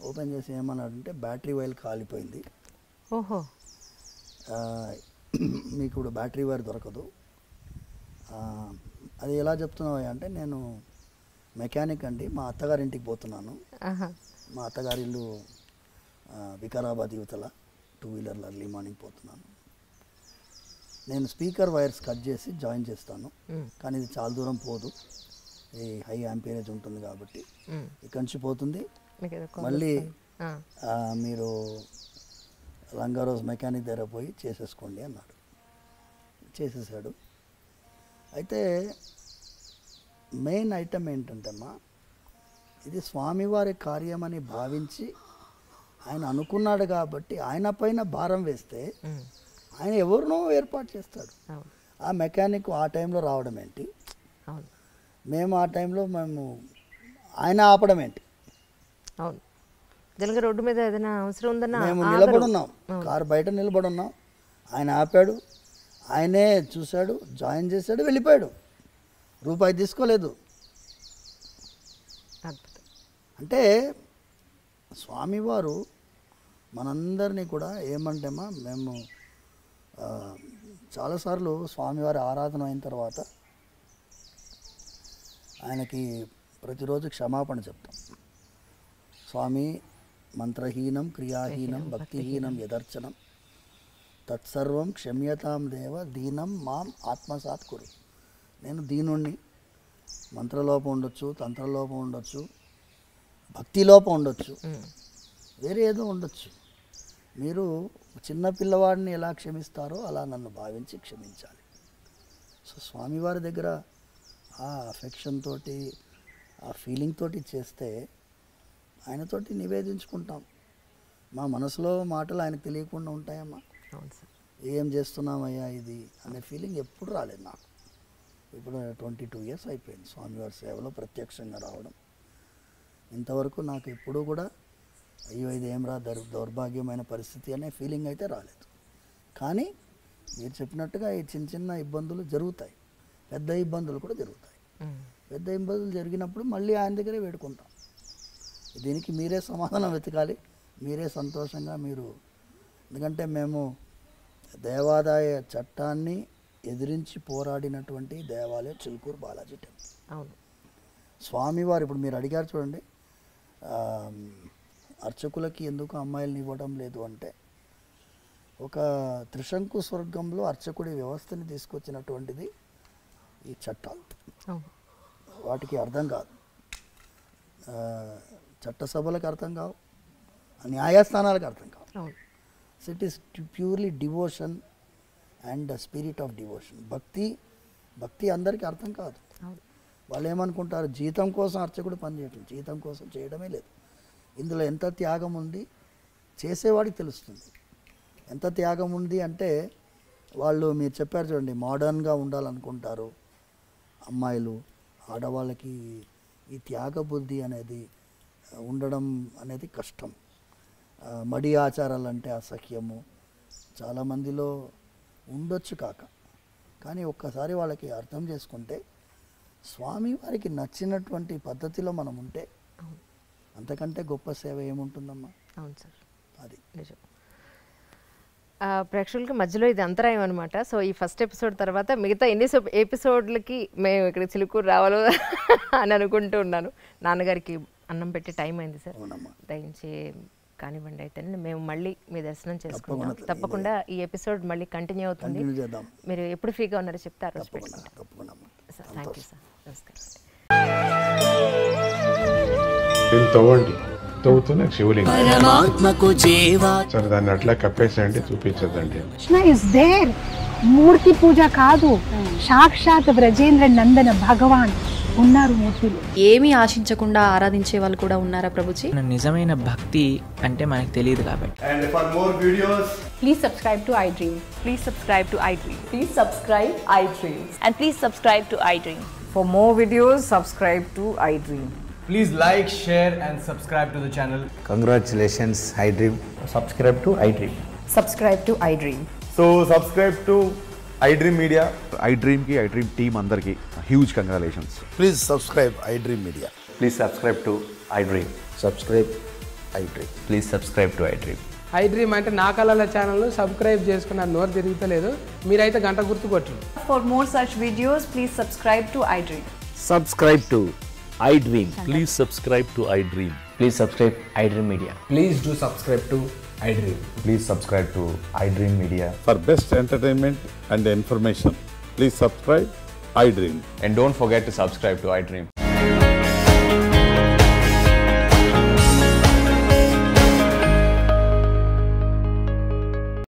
ఓపెన్ చేసి ఏమన్నాడంటే బ్యాటరీ వైర్ కాలిపోయింది. ఓహో, మీకు ఇప్పుడు బ్యాటరీ వైర్ దొరకదు. అది ఎలా చెప్తున్నావు అంటే, నేను మెకానిక్ అండి, మా అత్తగారింటికి పోతున్నాను. మా అత్తగారి ఇల్లు వికారాబాద్ యువతల, 2-wheelerలో ఎర్లీ మార్నింగ్ పోతున్నాను. నేను స్పీకర్ వైర్స్ కట్ చేసి జాయిన్ చేస్తాను, కానీ ఇది చాలా దూరం పోదు, ఈ హై యాంపీరేజ్ ఉంటుంది కాబట్టి ఇక్కడి నుంచి పోతుంది. మళ్ళీ మీరు రంగారోజ్ మెకానిక్ దగ్గర పోయి చేసేసుకోండి అన్నాడు. చేసేసాడు. అయితే మెయిన్ ఐటమ్ ఏంటంటే అమ్మా, ఇది స్వామివారి కార్యమని భావించి ఆయన అనుకున్నాడు కాబట్టి ఆయన పైన భారం వేస్తే ఆయన ఎవరినో ఏర్పాటు చేస్తాడు. ఆ మెకానిక్ ఆ టైంలో రావడం ఏంటి, మేము ఆ టైంలో ఆయన ఆపడం ఏంటి? అవును, జనగా రోడ్డు మీద ఏదైనా అవసరం ఉందన్నా మేము నిలబడున్నాం, కారు బయట నిలబడున్నాం, ఆయన ఆపాడు, ఆయనే చూశాడు, జాయిన్ చేశాడు, వెళ్ళిపోయాడు, రూపాయి తీసుకోలేదు. అంటే స్వామివారు మనందరినీ కూడా ఏమంటేమా, మేము చాలాసార్లు స్వామివారి ఆరాధన అయిన తర్వాత ఆయనకి ప్రతిరోజు క్షమాపణ చెప్తాం. స్వామి, మంత్రహీనం క్రియాహీనం భక్తిహీనం యదర్చనం తత్సర్వం క్షమ్యతాం దేవ దీనం మాం ఆత్మసాత్ కురు. నేను దీనుణ్ణి, మంత్రలోపం ఉండొచ్చు, తంత్రలోపం ఉండొచ్చు, భక్తిలోపం ఉండొచ్చు, వేరే ఏదో ఉండొచ్చు. మీరు చిన్న పిల్లవాడిని ఎలా క్షమిస్తారో అలా నన్ను భావించి క్షమించాలి. సో స్వామివారి దగ్గర ఆ అఫెక్షన్ తోటి, ఆ ఫీలింగ్ తోటి చేస్తే ఆయనతోటి నివేదించుకుంటాం. మా మనసులో మాటలు ఆయనకు తెలియకుండా ఉంటాయమ్మా. ఏం చేస్తున్నామయ్యా ఇది అనే ఫీలింగ్ ఎప్పుడు రాలేదు నాకు. ఇప్పుడు 22 years అయిపోయింది స్వామివారి సేవలో ప్రత్యక్షంగా రావడం. ఇంతవరకు నాకు ఎప్పుడూ కూడా అయ్యో ఇది ఏం రా దౌర్భాగ్యమైన పరిస్థితి అనే ఫీలింగ్ అయితే రాలేదు. కానీ మీరు చెప్పినట్టుగా ఈ చిన్న చిన్న ఇబ్బందులు జరుగుతాయి, పెద్ద ఇబ్బందులు కూడా జరుగుతాయి. పెద్ద ఇబ్బందులు జరిగినప్పుడు మళ్ళీ ఆయన దగ్గరే వేడుకుంటాం. దీనికి మీరే సమాధానం వెతకాలి, మీరే సంతోషంగా మీరు. ఎందుకంటే మేము దేవాదాయ చట్టాన్ని ఎదిరించి పోరాడినటువంటి దేవాలయం చిలుకూరు బాలాజీ టెంపుల్. అవును, స్వామివారు ఇప్పుడు మీరు అడిగారు చూడండి, అర్చకులకి ఎందుకు అమ్మాయిలను ఇవ్వడం లేదు అంటే, ఒక త్రిశంకు స్వర్గంలో అర్చకుడి వ్యవస్థని తీసుకొచ్చినటువంటిది ఈ చట్టాలు. వాటికి అర్థం కాదు, చట్టసభలకు అర్థం కావు, న్యాయస్థానాలకు అర్థం కావు. So it is purely devotion and spirit of devotion. భక్తి అందరికీ అర్థం కాదు. వాళ్ళు ఏమనుకుంటారు, జీతం కోసం అర్చకుడు పనిచేయటం, జీతం కోసం చేయడమే లేదు. ఇందులో ఎంత త్యాగం ఉంది చేసేవాడికి తెలుస్తుంది. ఎంత త్యాగం ఉంది అంటే, వాళ్ళు మీరు చెప్పారు చూడండి, మోడర్న్గా ఉండాలనుకుంటారు అమ్మాయిలు, ఆడవాళ్ళకి ఈ త్యాగ బుద్ధి అనేది ఉండడం అనేది కష్టం. మడి ఆచారాలు అంటే అసహ్యము చాలామందిలో ఉండొచ్చు కాక, కానీ ఒక్కసారి వాళ్ళకి అర్థం చేసుకుంటే స్వామి వారికి నచ్చినటువంటి పద్ధతిలో మనం ఉంటే అంతకంటే గొప్ప సేవ ఏముంటుందమ్మా. అవును సార్, అది నిజం. ప్రేక్షకులకి మధ్యలో ఇది అంతరాయం అనమాట. సో ఈ ఫస్ట్ ఎపిసోడ్ తర్వాత మిగతా ఎన్ని ఎపిసోడ్లకి మేము ఇక్కడ చిలుకూరు రావాలో అని అనుకుంటూ ఉన్నాను. నాన్నగారికి అన్నం పెట్టే టైం అయింది సార్, దయించి కానివ్వండి. అయితే మేము మళ్ళీ మీ దర్శనం చేసుకుంటాం తప్పకుండా. ఈ ఎపిసోడ్ మళ్ళీ కంటిన్యూ అవుతుంది. మీరు ఎప్పుడు ఫ్రీగా ఉన్నారో చెప్తే ఆ రోజు పెట్టుకుంటాం సార్. థ్యాంక్ యూ సార్, నమస్కారం. తవ్వండి, తవ్వుతూనే శివలింగం సరే దాన్ని అట్లా కప్పేసేయండి, చూపించదండి. మూర్తి పూజ కాదు, సాక్షాత్ బ్రజేంద్ర నందన భగవాన్ ఉన్నారు మూర్తిలో. ఏమీ ఆశించకుండా ఆరాధించే వాళ్ళు కూడా ఉన్నారా ప్రభుజీ? నిజమైన భక్తి అంటే మనకు తెలియదు కాబట్టి. And for more videos, Please subscribe to iDream. Please subscribe to iDream. Please subscribe iDream. And please subscribe to iDream. For more videos, subscribe to iDream. please like, share and subscribe to the channel. Congratulations, iDream. Subscribe to iDream. Subscribe to iDream. So subscribe to iDream Media. iDream ki iDream team andarki huge congratulations. Please subscribe iDream media. Please subscribe to iDream. Subscribe iDream. Please subscribe to iDream. iDream అంటే నా కళల channel subscribe చేసుకున్న నోరు తిరుగుతలేదు, మీరైతే గంట గుర్తు కొట్టండి. For more such videos, please subscribe to iDream. Subscribe to iDream. Please subscribe to iDream. Please subscribe iDream Media. Please do subscribe to iDream. Please subscribe to iDream Media. For best entertainment and information, please subscribe iDream. And don't forget to subscribe to iDream.